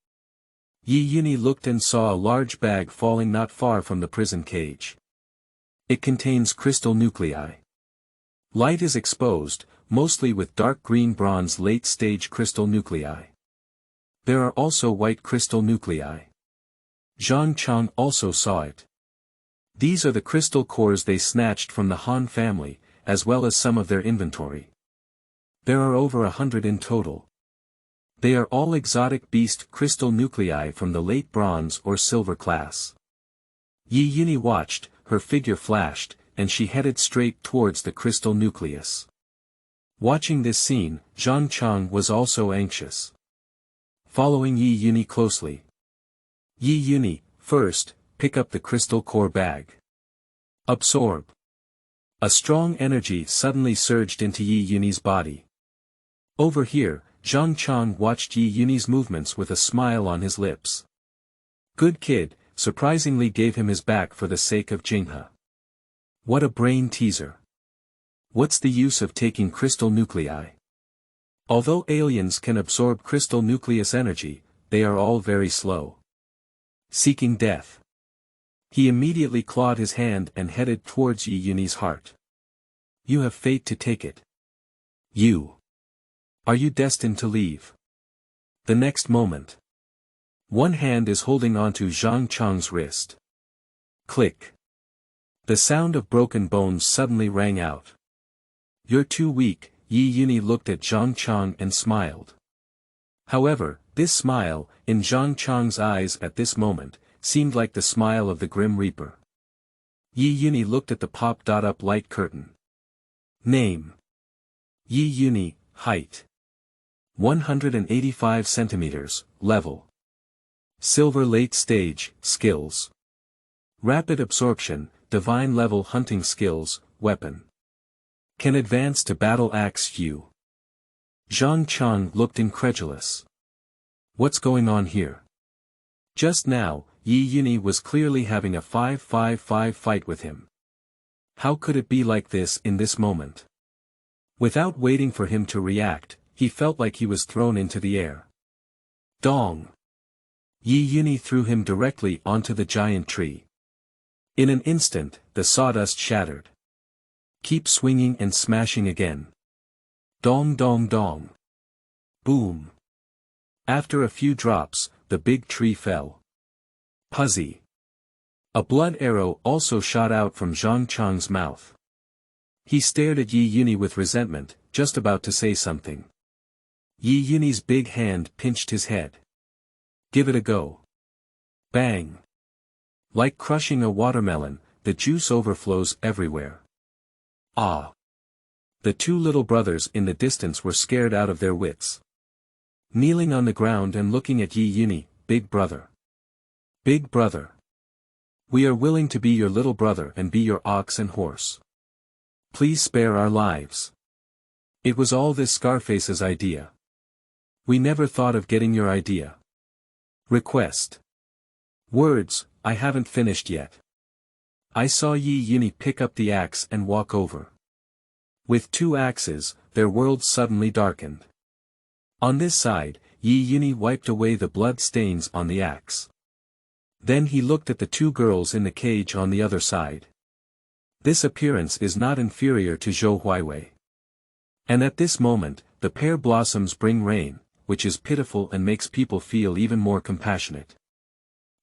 Speaker 1: Yunyi looked and saw a large bag falling not far from the prison cage. It contains crystal nuclei. Light is exposed, mostly with dark green bronze late-stage crystal nuclei. There are also white crystal nuclei. Zhang Chang also saw it. These are the crystal cores they snatched from the Han family, as well as some of their inventory. There are over 100 in total. They are all exotic beast crystal nuclei from the late bronze or silver class. Yunyi watched, her figure flashed, and she headed straight towards the crystal nucleus. Watching this scene, Zhang Chang was also anxious. Following Yunyi closely. Yunyi, first, pick up the crystal core bag. Absorb. A strong energy suddenly surged into Yunyi's body. Over here, Zhang Chang watched Yunyi's movements with a smile on his lips. Good kid, surprisingly gave him his back for the sake of Jinghe. What a brain teaser. What's the use of taking crystal nuclei? Although aliens can absorb crystal nucleus energy, they are all very slow. Seeking death. He immediately clawed his hand and headed towards Yunyi's heart. You have fate to take it. You. Are you destined to leave? The next moment. One hand is holding onto Zhang Chang's wrist. Click. The sound of broken bones suddenly rang out. You're too weak, Yunyi looked at Zhang Chang and smiled. However, this smile, in Zhang Chang's eyes at this moment, seemed like the smile of the Grim Reaper. Yunyi looked at the pop-up light curtain. Name. Yunyi, height. 185 centimeters, level. Silver late stage, skills. Rapid absorption, divine level hunting skills, weapon. Can advance to battle axe you. Zhang Chang looked incredulous. What's going on here? Just now, Yunyi was clearly having a 5-5-5 fight with him. How could it be like this in this moment? Without waiting for him to react, he felt like he was thrown into the air. Dong! Yunyi threw him directly onto the giant tree. In an instant, the sawdust shattered. Keep swinging and smashing again. Dong dong dong. Boom. After a few drops, the big tree fell. Puzzy. A blood arrow also shot out from Zhang Chang's mouth. He stared at Yunyi with resentment, just about to say something. Yunyi's big hand pinched his head. Give it a go. Bang. Like crushing a watermelon, the juice overflows everywhere. Ah. The two little brothers in the distance were scared out of their wits. Kneeling on the ground and looking at Yunyi, big brother. Big brother. We are willing to be your little brother and be your ox and horse. Please spare our lives. It was all this Scarface's idea. We never thought of getting your idea. Request. Words, I haven't finished yet. I saw Yunyi pick up the axe and walk over. With two axes, their world suddenly darkened. On this side, Yunyi wiped away the blood stains on the axe. Then he looked at the two girls in the cage on the other side. This appearance is not inferior to Zhou Huiwei. And at this moment, the pear blossoms bring rain, which is pitiful and makes people feel even more compassionate.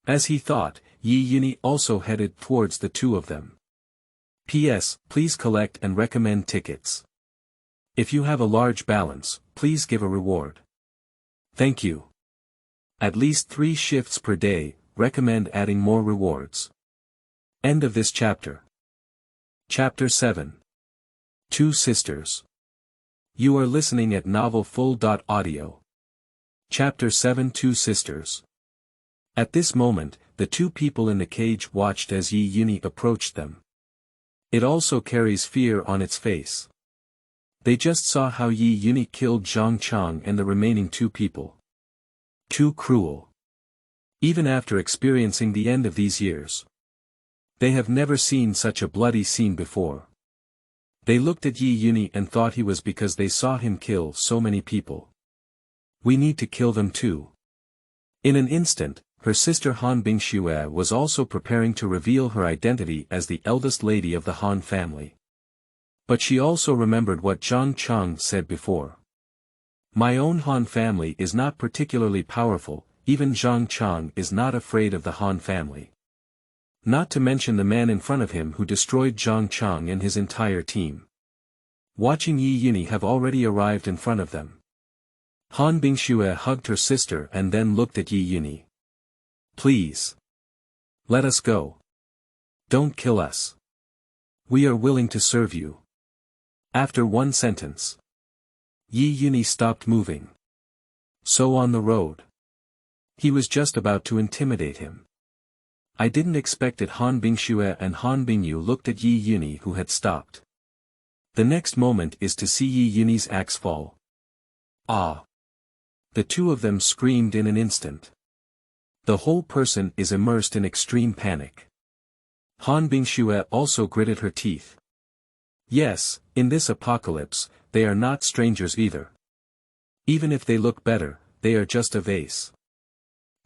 Speaker 1: As he thought, Yunyi also headed towards the two of them. P.S. Please collect and recommend tickets. If you have a large balance, please give a reward. Thank you. At least 3 shifts per day, recommend adding more rewards. End of this chapter. Chapter 7. Two Sisters. You are listening at novelfull.audio. Chapter 7 Two Sisters. At this moment, the two people in the cage watched as Yunyi approached them. It also carries fear on its face. They just saw how Yunyi killed Zhang Chang and the remaining 2 people. Too cruel. Even after experiencing the end of these years. They have never seen such a bloody scene before. They looked at Yunyi and thought he was because they saw him kill so many people. We need to kill them too. In an instant, her sister Han Bingxue was also preparing to reveal her identity as the eldest lady of the Han family. But she also remembered what Zhang Chang said before. My own Han family is not particularly powerful, even Zhang Chang is not afraid of the Han family. Not to mention the man in front of him who destroyed Zhang Chang and his entire team. Watching Yunyi have already arrived in front of them. Han Bingxue hugged her sister and then looked at Yunyi. Please. Let us go. Don't kill us. We are willing to serve you. After one sentence. Yunyi stopped moving. So on the road. He was just about to intimidate him. I didn't expect it. Han Bingxue and Han Bingyu looked at Yunyi who had stopped. The next moment is to see Yunyi's axe fall. Ah! The two of them screamed in an instant. The whole person is immersed in extreme panic. Han Bingxue also gritted her teeth. Yes, in this apocalypse, they are not strangers either. Even if they look better, they are just a vase.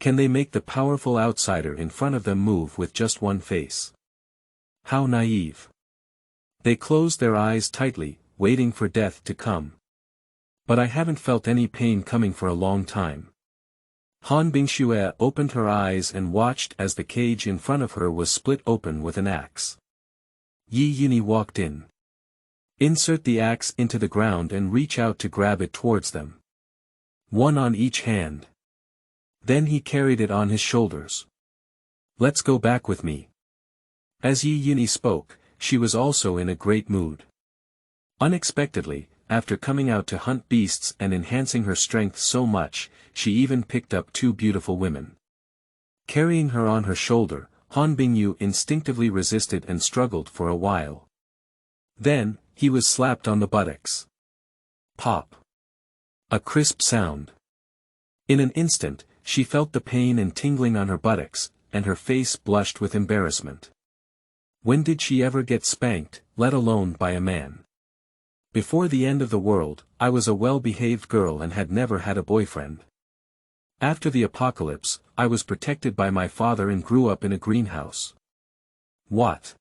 Speaker 1: Can they make the powerful outsider in front of them move with just one face? How naive. They closed their eyes tightly, waiting for death to come. But I haven't felt any pain coming for a long time. Han Bingxue opened her eyes and watched as the cage in front of her was split open with an axe. Yunyi walked in. Insert the axe into the ground and reach out to grab it towards them. One on each hand. Then he carried it on his shoulders. Let's go back with me. As Yunyi spoke, she was also in a great mood. Unexpectedly, after coming out to hunt beasts and enhancing her strength so much, she even picked up 2 beautiful women. Carrying her on her shoulder, Han Bingyu instinctively resisted and struggled for a while. Then, he was slapped on the buttocks. Pop. A crisp sound. In an instant, she felt the pain and tingling on her buttocks, and her face blushed with embarrassment. When did she ever get spanked, let alone by a man? Before the end of the world, I was a well-behaved girl and had never had a boyfriend. After the apocalypse, I was protected by my father and grew up in a greenhouse. What?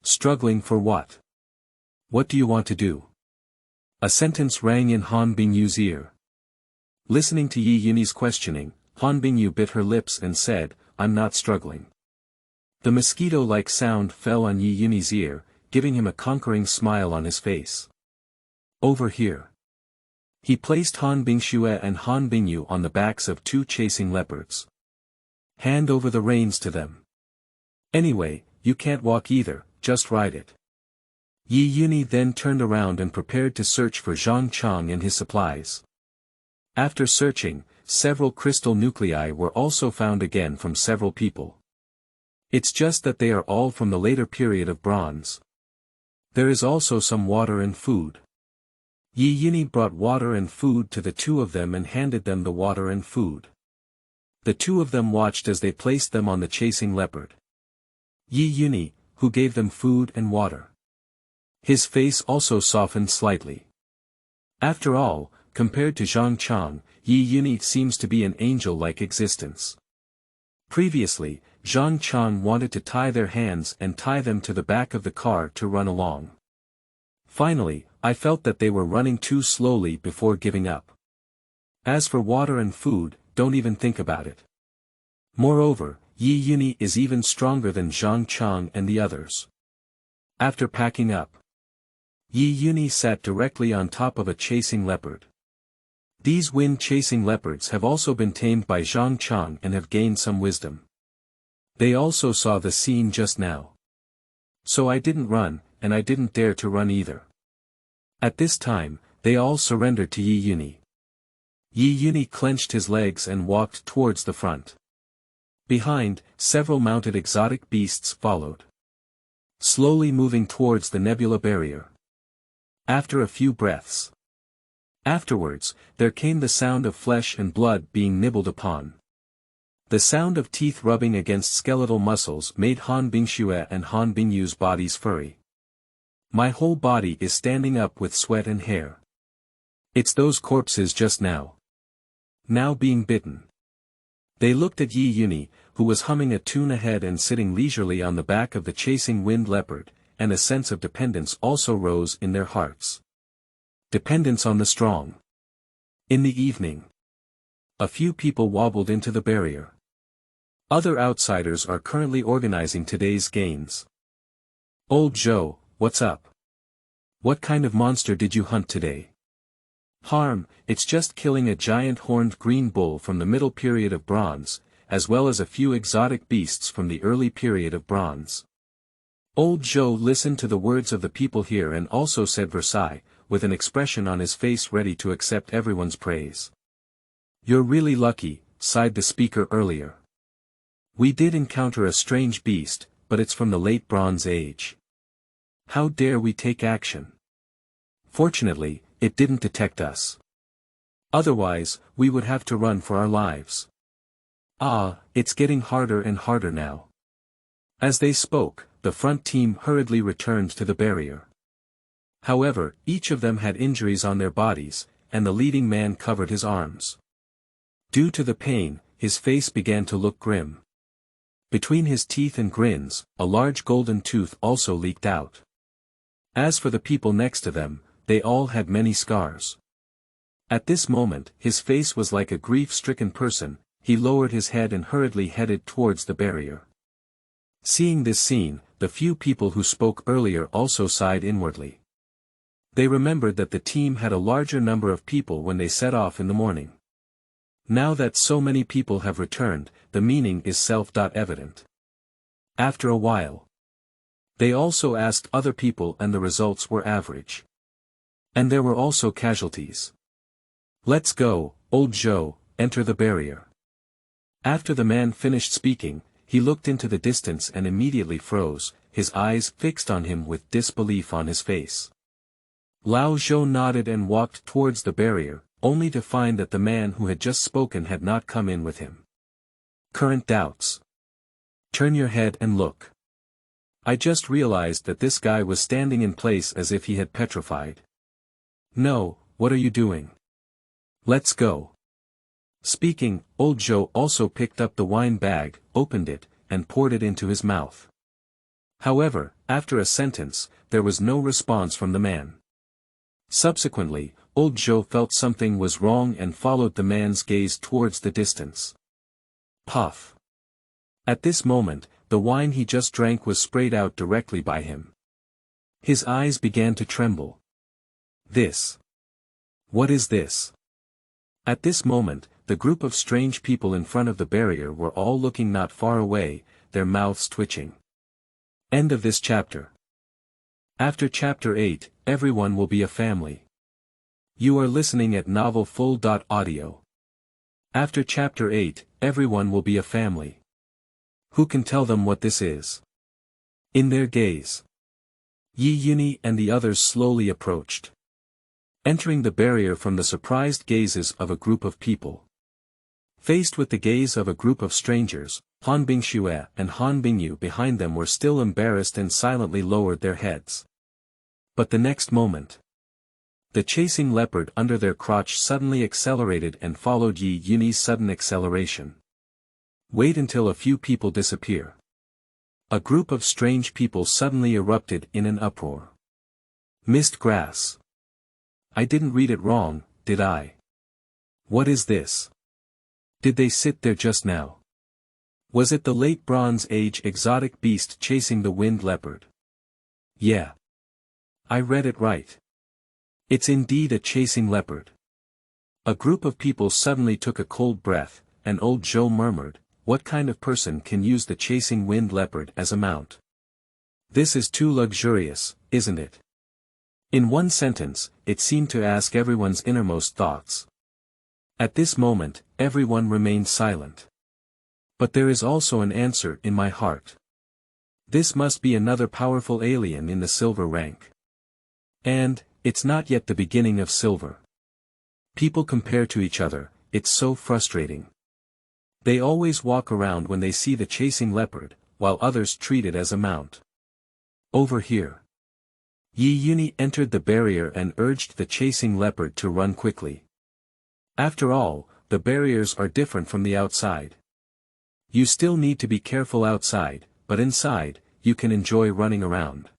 Speaker 1: Struggling for what? What do you want to do? A sentence rang in Han Bingyu's ear. Listening to Yunyi's questioning, Han Bingyu bit her lips and said, I'm not struggling. The mosquito-like sound fell on Yunyi's ear, giving him a conquering smile on his face. Over here. He placed Han Bingxue and Han Bingyu on the backs of 2 chasing leopards. Hand over the reins to them. Anyway, you can't walk either, just ride it. Yunyi then turned around and prepared to search for Zhang Chang and his supplies. After searching, several crystal nuclei were also found again from several people. It's just that they are all from the later period of bronze. There is also some water and food. Yunyi brought water and food to the 2 of them and handed them the water and food. The 2 of them watched as they placed them on the chasing leopard. Yunyi, who gave them food and water. His face also softened slightly. After all, compared to Zhang Chang, Yunyi seems to be an angel-like existence. Previously, Zhang Chang wanted to tie their hands and tie them to the back of the car to run along. Finally, I felt that they were running too slowly before giving up. As for water and food, don't even think about it. Moreover, Yunyi is even stronger than Zhang Chang and the others. After packing up, Yunyi sat directly on top of a chasing leopard. These wind-chasing leopards have also been tamed by Zhang Chang and have gained some wisdom. They also saw the scene just now. So I didn't run, and I didn't dare to run either. At this time, they all surrendered to Yunyi. Yunyi clenched his legs and walked towards the front. Behind, several mounted exotic beasts followed, slowly moving towards the nebula barrier. After a few breaths. Afterwards, there came the sound of flesh and blood being nibbled upon. The sound of teeth rubbing against skeletal muscles made Han Bingxue and Han Bingyu's bodies furry. My whole body is standing up with sweat and hair. It's those corpses just now. Now being bitten. They looked at Yunyi, who was humming a tune ahead and sitting leisurely on the back of the chasing wind leopard, and a sense of dependence also rose in their hearts. Dependence on the strong. In the evening, a few people wobbled into the barrier. Other outsiders are currently organizing today's gains. Old Joe, what's up? What kind of monster did you hunt today? Harm, it's just killing a giant horned green bull from the middle period of bronze, as well as a few exotic beasts from the early period of bronze. Old Joe listened to the words of the people here and also said Versailles, with an expression on his face ready to accept everyone's praise. You're really lucky, sighed the speaker earlier. We did encounter a strange beast, but it's from the late Bronze Age. How dare we take action? Fortunately, it didn't detect us. Otherwise, we would have to run for our lives. It's getting harder and harder now. As they spoke, the front team hurriedly returned to the barrier. However, each of them had injuries on their bodies, and the leading man covered his arms. Due to the pain, his face began to look grim. Between his teeth and grins, a large golden tooth also leaked out. As for the people next to them, they all had many scars. At this moment, his face was like a grief-stricken person. He lowered his head and hurriedly headed towards the barrier. Seeing this scene, the few people who spoke earlier also sighed inwardly. They remembered that the team had a larger number of people when they set off in the morning. Now that so many people have returned, the meaning is self-evident. After a while, they also asked other people and the results were average. And there were also casualties. Let's go, old Joe, enter the barrier. After the man finished speaking, he looked into the distance and immediately froze, his eyes fixed on him with disbelief on his face. Lao Zhou nodded and walked towards the barrier, only to find that the man who had just spoken had not come in with him. Current doubts. Turn your head and look. I just realized that this guy was standing in place as if he had petrified. No, what are you doing? Let's go. Speaking, old Joe also picked up the wine bag, opened it, and poured it into his mouth. However, after a sentence, there was no response from the man. Subsequently, old Joe felt something was wrong and followed the man's gaze towards the distance. Puff. At this moment, the wine he just drank was sprayed out directly by him. His eyes began to tremble. This. What is this? At this moment, the group of strange people in front of the barrier were all looking not far away, their mouths twitching. End of this chapter. After chapter 8, everyone will be a family. You are listening at novelfull.audio. After chapter 8, everyone will be a family. Who can tell them what this is? In their gaze, Yunyi and the others slowly approached, entering the barrier from the surprised gazes of a group of people. Faced with the gaze of a group of strangers, Han Bingxue and Han Bingyu behind them were still embarrassed and silently lowered their heads. But the next moment, the chasing leopard under their crotch suddenly accelerated and followed Yunyi's sudden acceleration. Wait until a few people disappear. A group of strange people suddenly erupted in an uproar. Mist grass. I didn't read it wrong, did I? What is this? Did they sit there just now? Was it the late Bronze Age exotic beast chasing the winged leopard? Yeah. I read it right. It's indeed a chasing leopard. A group of people suddenly took a cold breath, and old Joe murmured, "What kind of person can use the chasing winged leopard as a mount? This is too luxurious, isn't it?" In one sentence, it seemed to ask everyone's innermost thoughts. At this moment, everyone remained silent. But there is also an answer in my heart. This must be another powerful alien in the silver rank. And, it's not yet the beginning of silver. People compare to each other, it's so frustrating. They always walk around when they see the chasing leopard, while others treat it as a mount. Over here. Yunyi entered the barrier and urged the chasing leopard to run quickly. After all, the barriers are different from the outside. You still need to be careful outside, but inside, you can enjoy running around.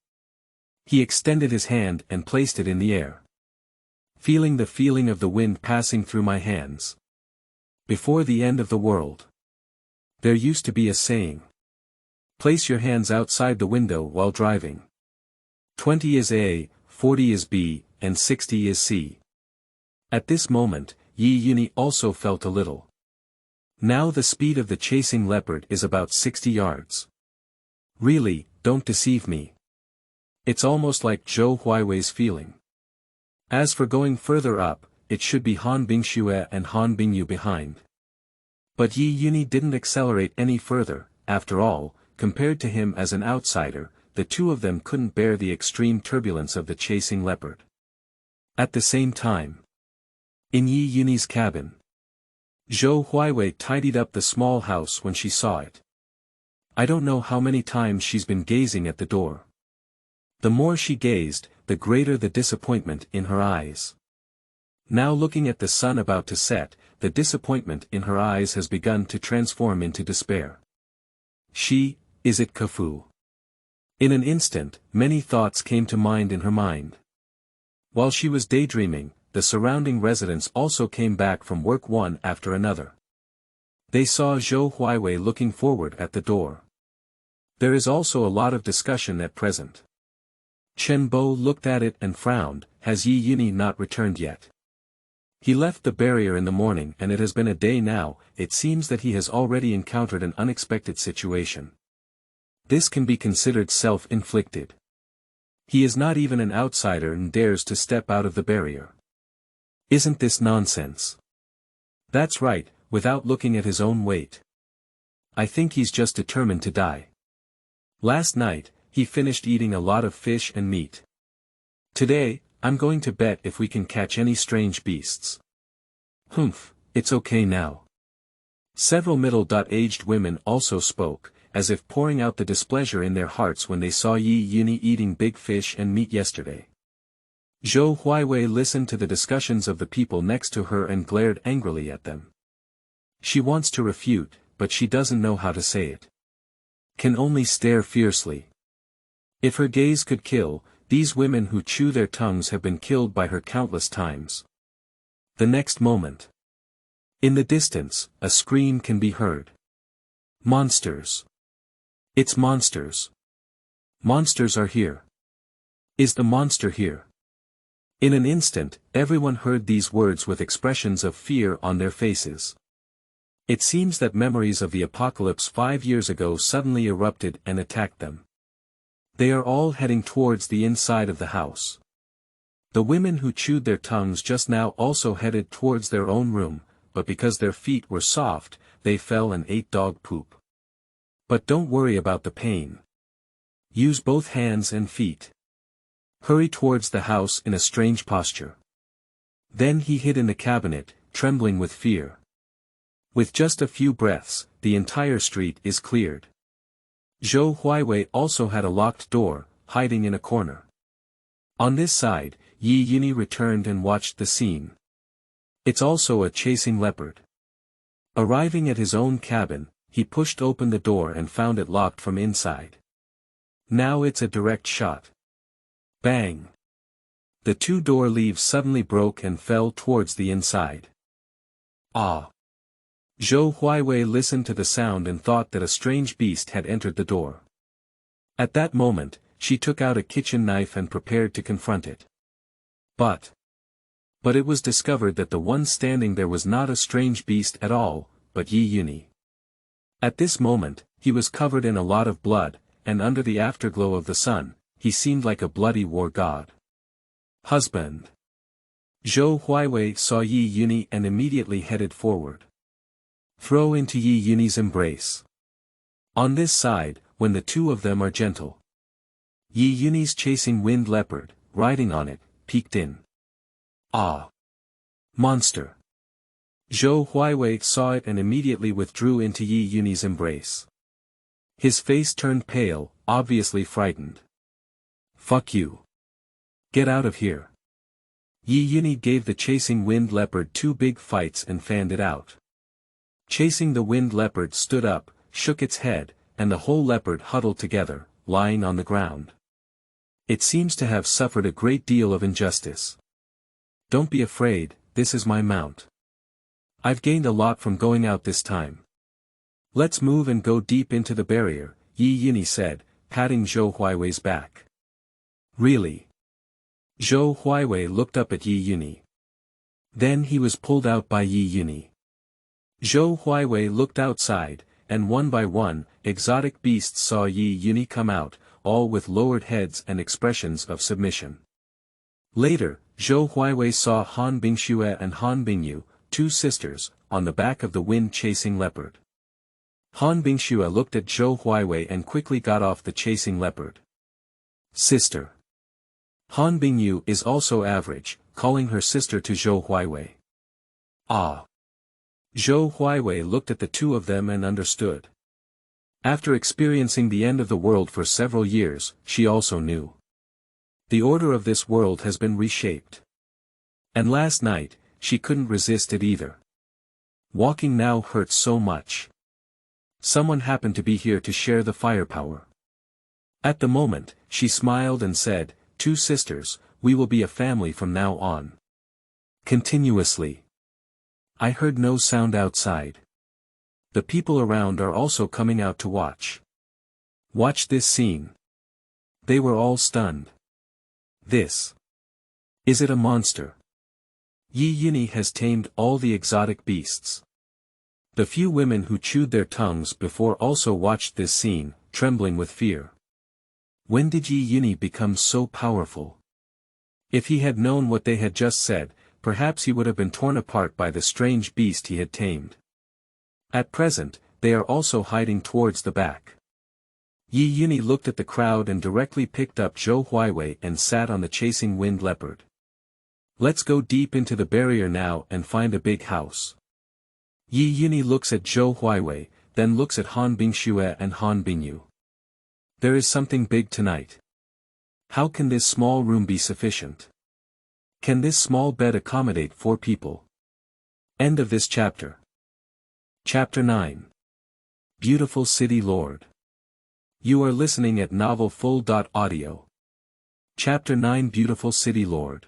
Speaker 1: He extended his hand and placed it in the air. Feeling the feeling of the wind passing through my hands. Before the end of the world. There used to be a saying. Place your hands outside the window while driving. 20 is A, 40 is B, and 60 is C. At this moment, Yunyi also felt a little. Now the speed of the chasing leopard is about 60 yards. Really, don't deceive me. It's almost like Zhou Huiwei's feeling. As for going further up, it should be Han Bingxue and Han Bingyu behind. But Yunyi didn't accelerate any further. After all, compared to him as an outsider, the two of them couldn't bear the extreme turbulence of the chasing leopard. At the same time, in Yunyi's cabin, Zhou Huiwei tidied up the small house when she saw it. I don't know how many times she's been gazing at the door. The more she gazed, the greater the disappointment in her eyes. Now looking at the sun about to set, the disappointment in her eyes has begun to transform into despair. Is it Kafou? In an instant, many thoughts came to mind in her mind. While she was daydreaming, the surrounding residents also came back from work one after another. They saw Zhou Huiwei looking forward at the door. There is also a lot of discussion at present. Chen Bo looked at it and frowned. Has Yunyi not returned yet? He left the barrier in the morning and it has been a day now. It seems that he has already encountered an unexpected situation. This can be considered self-inflicted. He is not even an outsider and dares to step out of the barrier. Isn't this nonsense? That's right, without looking at his own weight. I think he's just determined to die. Last night, he finished eating a lot of fish and meat. Today, I'm going to bet if we can catch any strange beasts. Humph, it's okay now. Several middle-aged women also spoke, as if pouring out the displeasure in their hearts when they saw Yunyi eating big fish and meat yesterday. Zhou Huiwei listened to the discussions of the people next to her and glared angrily at them. She wants to refute, but she doesn't know how to say it. Can only stare fiercely. If her gaze could kill, these women who chew their tongues have been killed by her countless times. The next moment. In the distance, a scream can be heard. Monsters. It's monsters. Monsters are here. Is the monster here? In an instant, everyone heard these words with expressions of fear on their faces. It seems that memories of the apocalypse 5 years ago suddenly erupted and attacked them. They are all heading towards the inside of the house. The women who chewed their tongues just now also headed towards their own room, but because their feet were soft, they fell and ate dog poop. But don't worry about the pain. Use both hands and feet. Hurry towards the house in a strange posture. Then he hid in the cabinet, trembling with fear. With just a few breaths, the entire street is cleared. Zhou Huiwei also had a locked door, hiding in a corner. On this side, Yunyi returned and watched the scene. It's also a chasing leopard. Arriving at his own cabin, he pushed open the door and found it locked from inside. Now it's a direct shot. Bang! The two-door leaves suddenly broke and fell towards the inside. Ah! Zhou Huaiwei listened to the sound and thought that a strange beast had entered the door. At that moment, she took out a kitchen knife and prepared to confront it. But it was discovered that the one standing there was not a strange beast at all, but Yunyi. At this moment, he was covered in a lot of blood, and under the afterglow of the sun, he seemed like a bloody war god. Husband. Zhou Huaiwei saw Yunyi and immediately headed forward. Throw into Yunyi's embrace. On this side, when the two of them are gentle. Yunyi's chasing wind leopard, riding on it, peeked in. Ah! Monster! Zhou Huaiwei saw it and immediately withdrew into Yunyi's embrace. His face turned pale, obviously frightened. Fuck you. Get out of here. Yunyi gave the chasing wind leopard two big fights and fanned it out. Chasing the wind leopard stood up, shook its head, and the whole leopard huddled together, lying on the ground. It seems to have suffered a great deal of injustice. Don't be afraid, this is my mount. I've gained a lot from going out this time. Let's move and go deep into the barrier, Yunyi said, patting Zhou Huaiwei's back. Really? Zhou Huaiwei looked up at Yunyi. Then he was pulled out by Yunyi. Zhou Huaiwei looked outside, and one by one, exotic beasts saw Yunyi come out, all with lowered heads and expressions of submission. Later, Zhou Huaiwei saw Han Bingxue and Han Bingyu, two sisters, on the back of the wind-chasing leopard. Han Bingxue looked at Zhou Huaiwei and quickly got off the chasing leopard. Sister. Han Bingyu is also average, calling her sister to Zhou Huaiwei. Ah. Zhou Huaiwei looked at the two of them and understood. After experiencing the end of the world for several years, she also knew. The order of this world has been reshaped. And last night, she couldn't resist it either. Walking now hurts so much. Someone happened to be here to share the firepower. At the moment, she smiled and said, "Two sisters, we will be a family from now on." Continuously. I heard no sound outside. The people around are also coming out to watch. Watch this scene. They were all stunned. This. Is it a monster? Yunyi has tamed all the exotic beasts. The few women who chewed their tongues before also watched this scene, trembling with fear. When did Yunyi become so powerful? If he had known what they had just said, perhaps he would have been torn apart by the strange beast he had tamed. At present, they are also hiding towards the back. Yunyi looked at the crowd and directly picked up Zhou Huaiwei and sat on the chasing wind leopard. Let's go deep into the barrier now and find a big house. Yunyi looks at Zhou Huaiwei, then looks at Han Bingxue and Han Bingyu. There is something big tonight. How can this small room be sufficient? Can this small bed accommodate 4 people? End of this chapter. Chapter 9. Beautiful City Lord. You are listening at novelfull.audio. Chapter 9. Beautiful City Lord.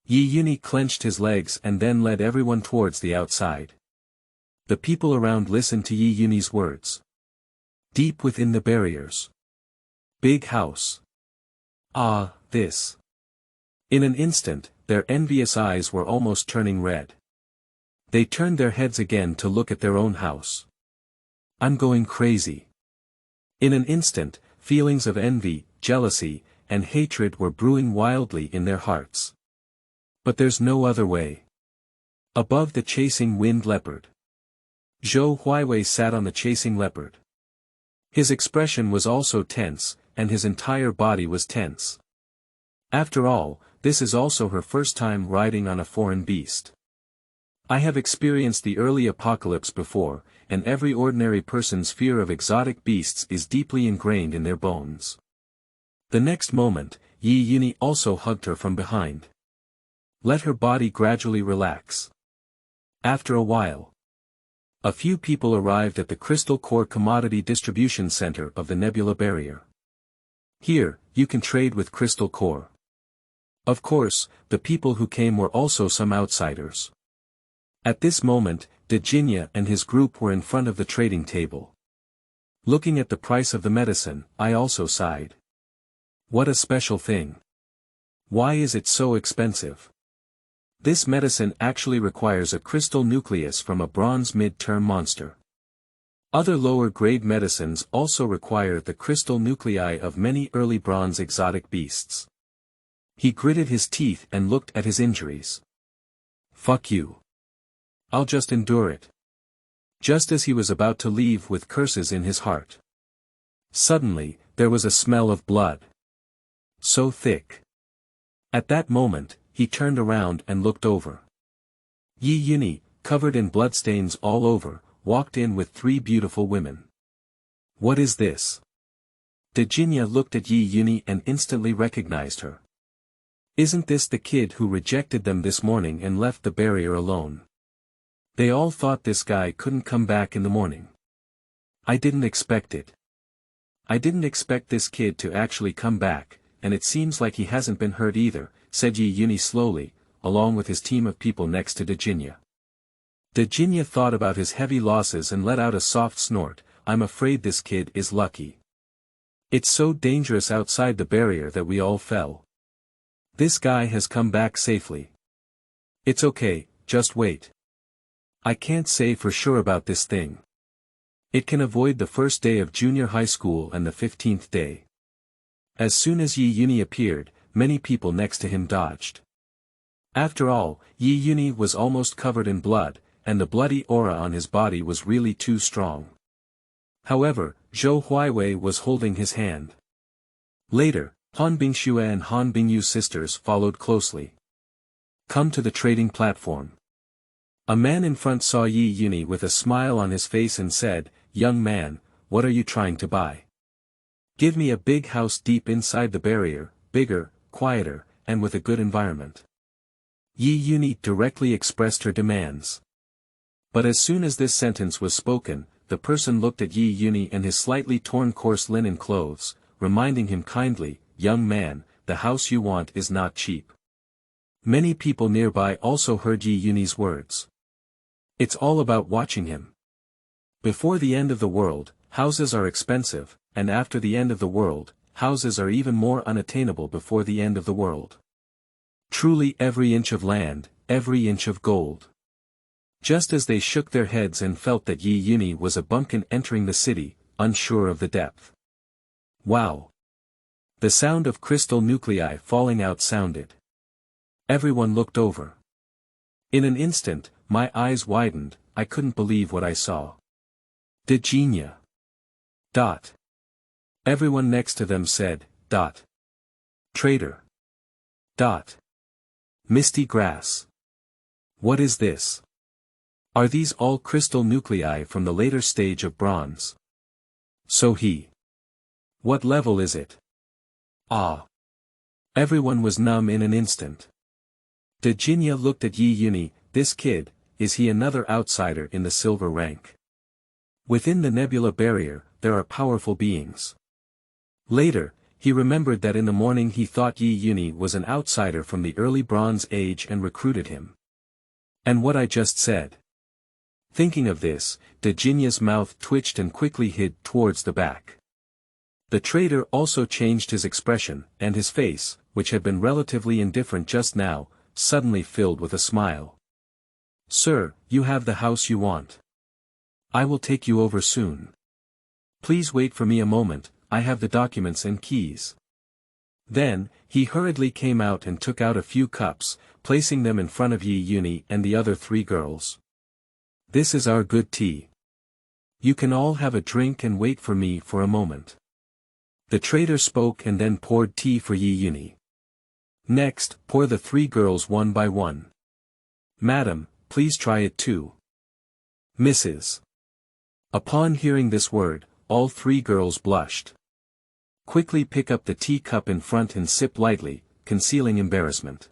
Speaker 1: Yunyi clenched his legs and then led everyone towards the outside. The people around listened to Yunyi's words. Deep within the barriers. Big house. Ah, this. In an instant, their envious eyes were almost turning red. They turned their heads again to look at their own house. I'm going crazy. In an instant, feelings of envy, jealousy, and hatred were brewing wildly in their hearts. But there's no other way. Above the chasing wind leopard. Zhou Huaiwei sat on the chasing leopard. His expression was also tense, and his entire body was tense. After all, this is also her first time riding on a foreign beast. I have experienced the early apocalypse before, and every ordinary person's fear of exotic beasts is deeply ingrained in their bones. The next moment, Yunyi also hugged her from behind. Let her body gradually relax. After a while, a few people arrived at the Crystal Core Commodity Distribution Center of the Nebula Barrier. Here, you can trade with Crystal Core. Of course, the people who came were also some outsiders. At this moment, Beginni and his group were in front of the trading table. Looking at the price of the medicine, I also sighed. What a special thing. Why is it so expensive? This medicine actually requires a crystal nucleus from a bronze mid-term monster. Other lower-grade medicines also require the crystal nuclei of many early bronze exotic beasts. He gritted his teeth and looked at his injuries. Fuck you. I'll just endure it. Just as he was about to leave with curses in his heart. Suddenly, there was a smell of blood. So thick. At that moment, he turned around and looked over. Yunyi, covered in bloodstains all over, walked in with 3 beautiful women. What is this? Beginni looked at Yunyi and instantly recognized her. Isn't this the kid who rejected them this morning and left the barrier alone? They all thought this guy couldn't come back in the morning. I didn't expect it. I didn't expect this kid to actually come back, and it seems like he hasn't been hurt either, said Yunyi slowly, along with his team of people next to Beginni. Beginni thought about his heavy losses and let out a soft snort. I'm afraid this kid is lucky. It's so dangerous outside the barrier that we all fell. This guy has come back safely. It's okay, just wait. I can't say for sure about this thing. It can avoid the first day of junior high school and the 15th day. As soon as Yunyi appeared, many people next to him dodged. After all, Yunyi was almost covered in blood, and the bloody aura on his body was really too strong. However, Zhou Huiwei was holding his hand. Later, Han Bingxue and Han Bingyu's sisters followed closely. Come to the trading platform. A man in front saw Yunyi with a smile on his face and said, Young man, what are you trying to buy? Give me a big house deep inside the barrier, bigger, quieter, and with a good environment. Yunyi directly expressed her demands. But as soon as this sentence was spoken, the person looked at Yunyi and his slightly torn coarse linen clothes, reminding him kindly, Young man, the house you want is not cheap. Many people nearby also heard Yunyi's words. It's all about watching him. Before the end of the world, houses are expensive, and after the end of the world, houses are even more unattainable before the end of the world. Truly every inch of land, every inch of gold. Just as they shook their heads and felt that Yunyi was a bumpkin entering the city, unsure of the depth. Wow! The sound of crystal nuclei falling out sounded. Everyone looked over. In an instant, my eyes widened, I couldn't believe what I saw. Beginni. Dot. Everyone next to them said, Dot. Traitor. Dot. Misty grass. What is this? Are these all crystal nuclei from the later stage of bronze? So he. What level is it? Ah. Everyone was numb in an instant. Beginni looked at Yunyi, this kid, is he another outsider in the silver rank? Within the nebula barrier, there are powerful beings. Later, he remembered that in the morning he thought Yunyi was an outsider from the early Bronze Age and recruited him. And what I just said. Thinking of this, Beginni's mouth twitched and quickly hid towards the back. The trader also changed his expression, and his face, which had been relatively indifferent just now, suddenly filled with a smile. Sir, you have the house you want. I will take you over soon. Please wait for me a moment, I have the documents and keys. Then, he hurriedly came out and took out a few cups, placing them in front of Yunyi and the other 3 girls. This is our good tea. You can all have a drink and wait for me for a moment. The trader spoke and then poured tea for Yunyi. Next, pour the 3 girls one by one. Madam, please try it too. Mrs. Upon hearing this word, all 3 girls blushed. Quickly pick up the teacup in front and sip lightly, concealing embarrassment.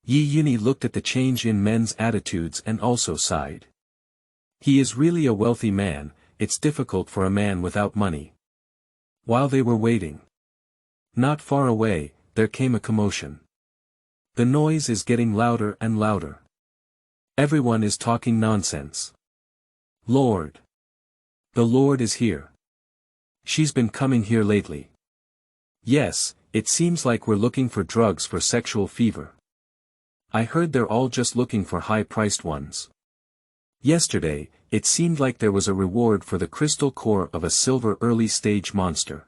Speaker 1: Yunyi looked at the change in men's attitudes and also sighed. He is really a wealthy man, it's difficult for a man without money. While they were waiting. Not far away, there came a commotion. The noise is getting louder and louder. Everyone is talking nonsense. Lord. The Lord is here. She's been coming here lately. Yes, it seems like we're looking for drugs for sexual fever. I heard they're all just looking for high-priced ones. Yesterday, it seemed like there was a reward for the crystal core of a silver early-stage monster.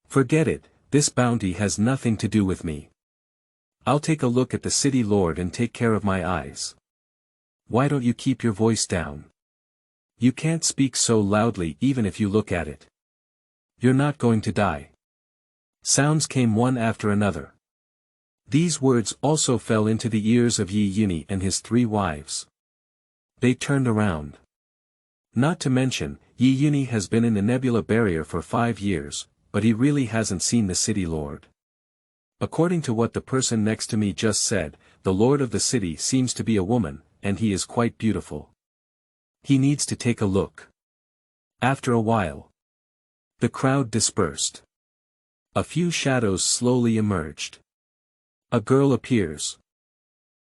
Speaker 1: Forget it, this bounty has nothing to do with me. I'll take a look at the city lord and take care of my eyes. Why don't you keep your voice down? You can't speak so loudly even if you look at it. You're not going to die. Sounds came one after another. These words also fell into the ears of Yunyi and his 3 wives. They turned around. Not to mention, Yunyi has been in the nebula barrier for 5 years, but he really hasn't seen the city lord. According to what the person next to me just said, the lord of the city seems to be a woman, and he is quite beautiful. He needs to take a look. After a while, the crowd dispersed. A few shadows slowly emerged. A girl appears.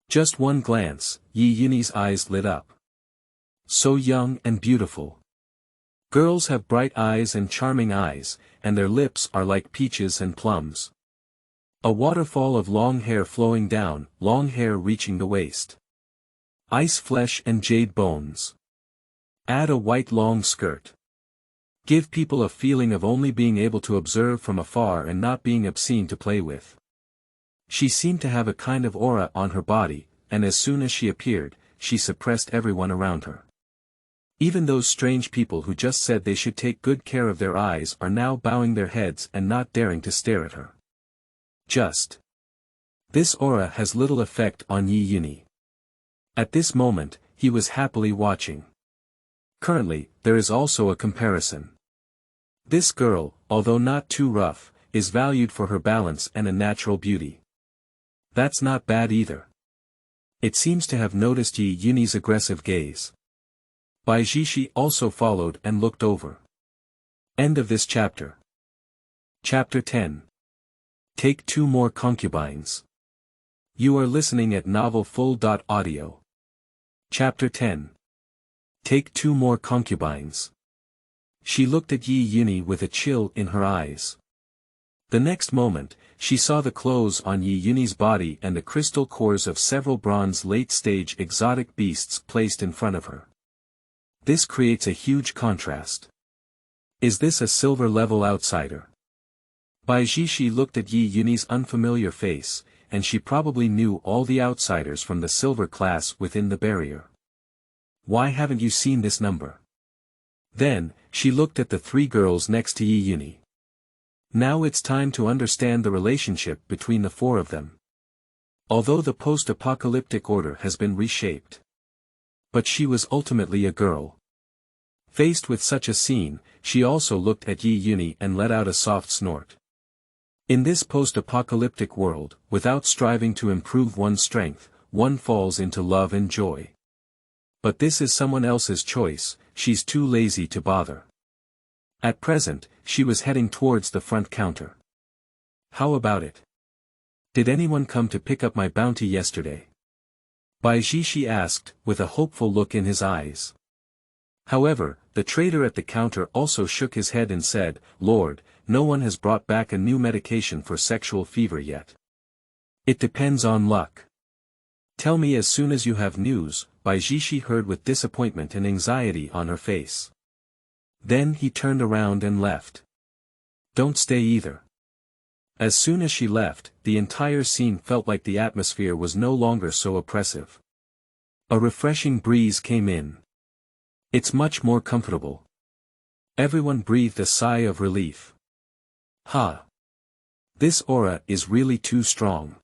Speaker 1: Just one glance, Yunyi's eyes lit up. So young and beautiful. Girls have bright eyes and charming eyes, and their lips are like peaches and plums. A waterfall of long hair flowing down, long hair reaching the waist. Ice flesh and jade bones. Add a white long skirt. Give people a feeling of only being able to observe from afar and not being obscene to play with. She seemed to have a kind of aura on her body, and as soon as she appeared, she suppressed everyone around her. Even those strange people who just said they should take good care of their eyes are now bowing their heads and not daring to stare at her. This aura has little effect on Yunyi. At this moment, he was happily watching. Currently, there is also a comparison. This girl, although not too rough, is valued for her balance and a natural beauty. That's not bad either. It seems to have noticed Yunyi's aggressive gaze. Beginni also followed and looked over. End of this chapter. Chapter 10. Take 2 more concubines. You are listening at novelfull.audio. Chapter 10. Take 2 more concubines. She looked at Yunyi with a chill in her eyes. The next moment, she saw the clothes on Yunyi's body and the crystal cores of several bronze late-stage exotic beasts placed in front of her. This creates a huge contrast. Is this a silver-level outsider? Beginni looked at Yunyi's unfamiliar face, and she probably knew all the outsiders from the silver class within the barrier. Why haven't you seen this number? Then, she looked at the 3 girls next to Yunyi. Now it's time to understand the relationship between the 4 of them. Although the post-apocalyptic order has been reshaped. But she was ultimately a girl. Faced with such a scene, she also looked at Yunyi and let out a soft snort. In this post-apocalyptic world, without striving to improve one's strength, one falls into love and joy. But this is someone else's choice, she's too lazy to bother. At present, she was heading towards the front counter. How about it? Did anyone come to pick up my bounty yesterday? Beginni asked, with a hopeful look in his eyes. However, the trader at the counter also shook his head and said, Lord, no one has brought back a new medication for sexual fever yet. It depends on luck. Tell me as soon as you have news, Beginni heard with disappointment and anxiety on her face. Then he turned around and left. Don't stay either. As soon as she left, the entire scene felt like the atmosphere was no longer so oppressive. A refreshing breeze came in. It's much more comfortable. Everyone breathed a sigh of relief. This aura is really too strong.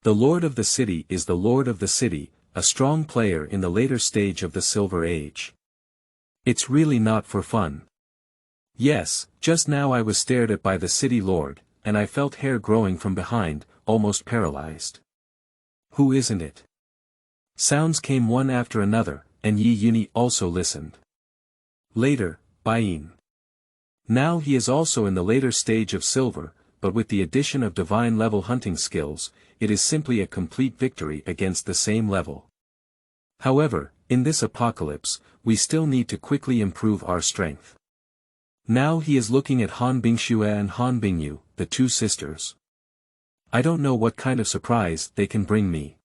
Speaker 1: The Lord of the City is the Lord of the City, a strong player in the later stage of the Silver Age. It's really not for fun. Yes, just now I was stared at by the City Lord, and I felt hair growing from behind, almost paralyzed. Who isn't it? Sounds came one after another, and Yunyi also listened. Later, Beginni. Now he is also in the later stage of silver, but with the addition of divine level hunting skills, it is simply a complete victory against the same level. However, in this apocalypse, we still need to quickly improve our strength. Now he is looking at Han Bingxue and Han Bingyu, the two sisters. I don't know what kind of surprise they can bring me.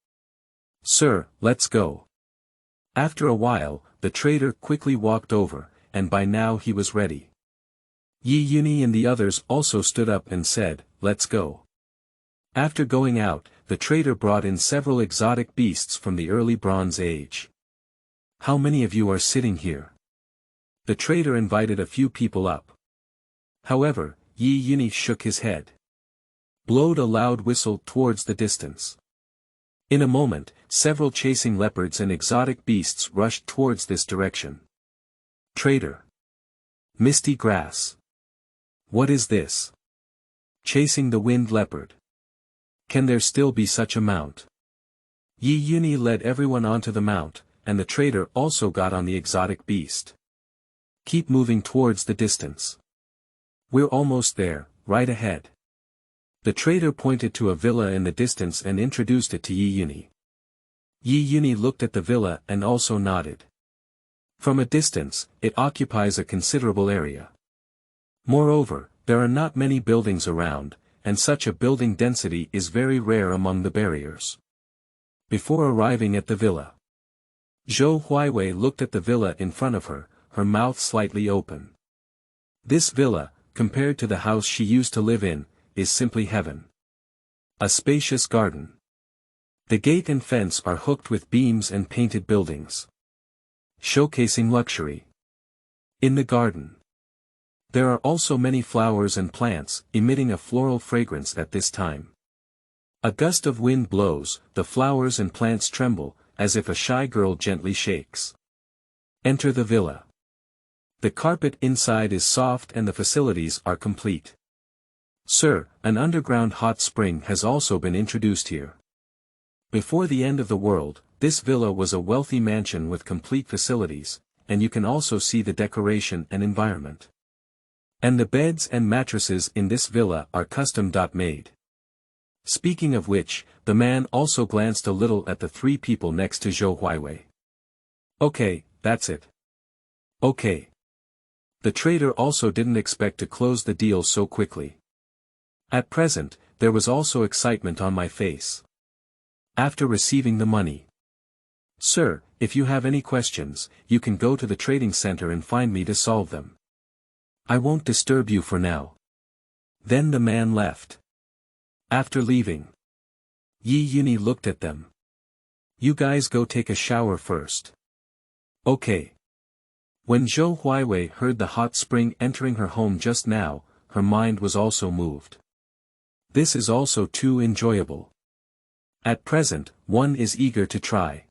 Speaker 1: Sir, let's go. After a while, the trader quickly walked over, and by now he was ready. Yunyi and the others also stood up and said, let's go. After going out, the trader brought in several exotic beasts from the early Bronze Age. How many of you are sitting here? The trader invited a few people up. However, Yunyi shook his head. Blowed a loud whistle towards the distance. In a moment, several chasing leopards and exotic beasts rushed towards this direction. Trader. Misty grass. What is this? Chasing the wind leopard. Can there still be such a mount? Yunyi led everyone onto the mount, and the trader also got on the exotic beast. Keep moving towards the distance. We're almost there, right ahead. The trader pointed to a villa in the distance and introduced it to Yunyi. Yunyi looked at the villa and also nodded. From a distance, it occupies a considerable area. Moreover, there are not many buildings around, and such a building density is very rare among the barriers. Before arriving at the villa, Zhou Huaiwei looked at the villa in front of her, her mouth slightly open. This villa, compared to the house she used to live in, is simply heaven. A spacious garden. The gate and fence are hooked with beams and painted buildings, showcasing luxury. In the garden, there are also many flowers and plants, emitting a floral fragrance at this time. A gust of wind blows, the flowers and plants tremble, as if a shy girl gently shakes. Enter the villa. The carpet inside is soft and the facilities are complete. Sir, an underground hot spring has also been introduced here. Before the end of the world, this villa was a wealthy mansion with complete facilities, and you can also see the decoration and environment. And the beds and mattresses in this villa are custom-made. Speaking of which, the man also glanced a little at the three people next to Zhou Huaiwei. Okay, that's it. Okay. The trader also didn't expect to close the deal so quickly. At present, there was also excitement on my face. After receiving the money. Sir, if you have any questions, you can go to the trading center and find me to solve them. I won't disturb you for now. Then the man left. After leaving, Yunyi looked at them. You guys go take a shower first. Okay. When Zhou Huaiwei heard the hot spring entering her home just now, her mind was also moved. This is also too enjoyable. At present, one is eager to try.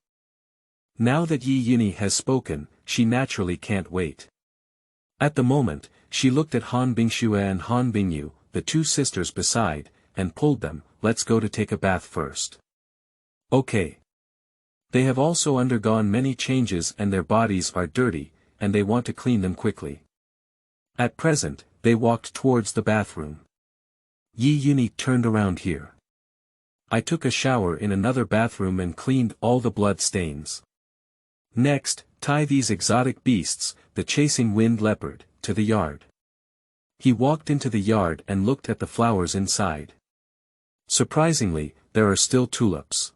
Speaker 1: Now that Yunyi has spoken, she naturally can't wait. At the moment, she looked at Han Bingxue and Han Bingyu, the two sisters beside, and pulled them, let's go to take a bath first. Okay. They have also undergone many changes and their bodies are dirty, and they want to clean them quickly. At present, they walked towards the bathroom. Yunyi turned around here. I took a shower in another bathroom and cleaned all the blood stains. Next, tie these exotic beasts, the chasing wind leopard, to the yard. He walked into the yard and looked at the flowers inside. Surprisingly, there are still tulips.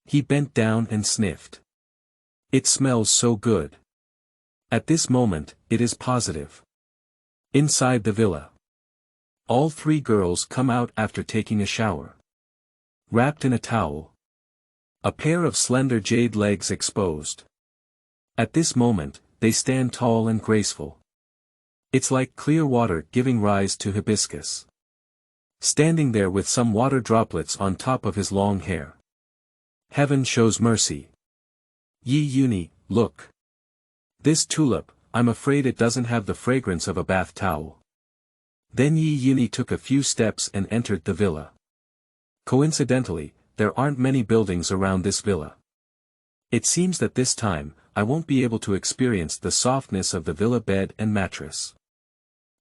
Speaker 1: He bent down and sniffed. It smells so good. At this moment, it is positive. Inside the villa, all three girls come out after taking a shower. Wrapped in a towel. A pair of slender jade legs exposed. At this moment, they stand tall and graceful. It's like clear water giving rise to hibiscus. Standing there with some water droplets on top of his long hair. Heaven shows mercy. Yunyi, look. This tulip, I'm afraid it doesn't have the fragrance of a bath towel. Then Yunyi took a few steps and entered the villa. Coincidentally, there aren't many buildings around this villa. It seems that this time, I won't be able to experience the softness of the villa bed and mattress.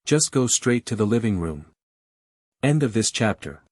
Speaker 1: Just go straight to the living room. End of this chapter.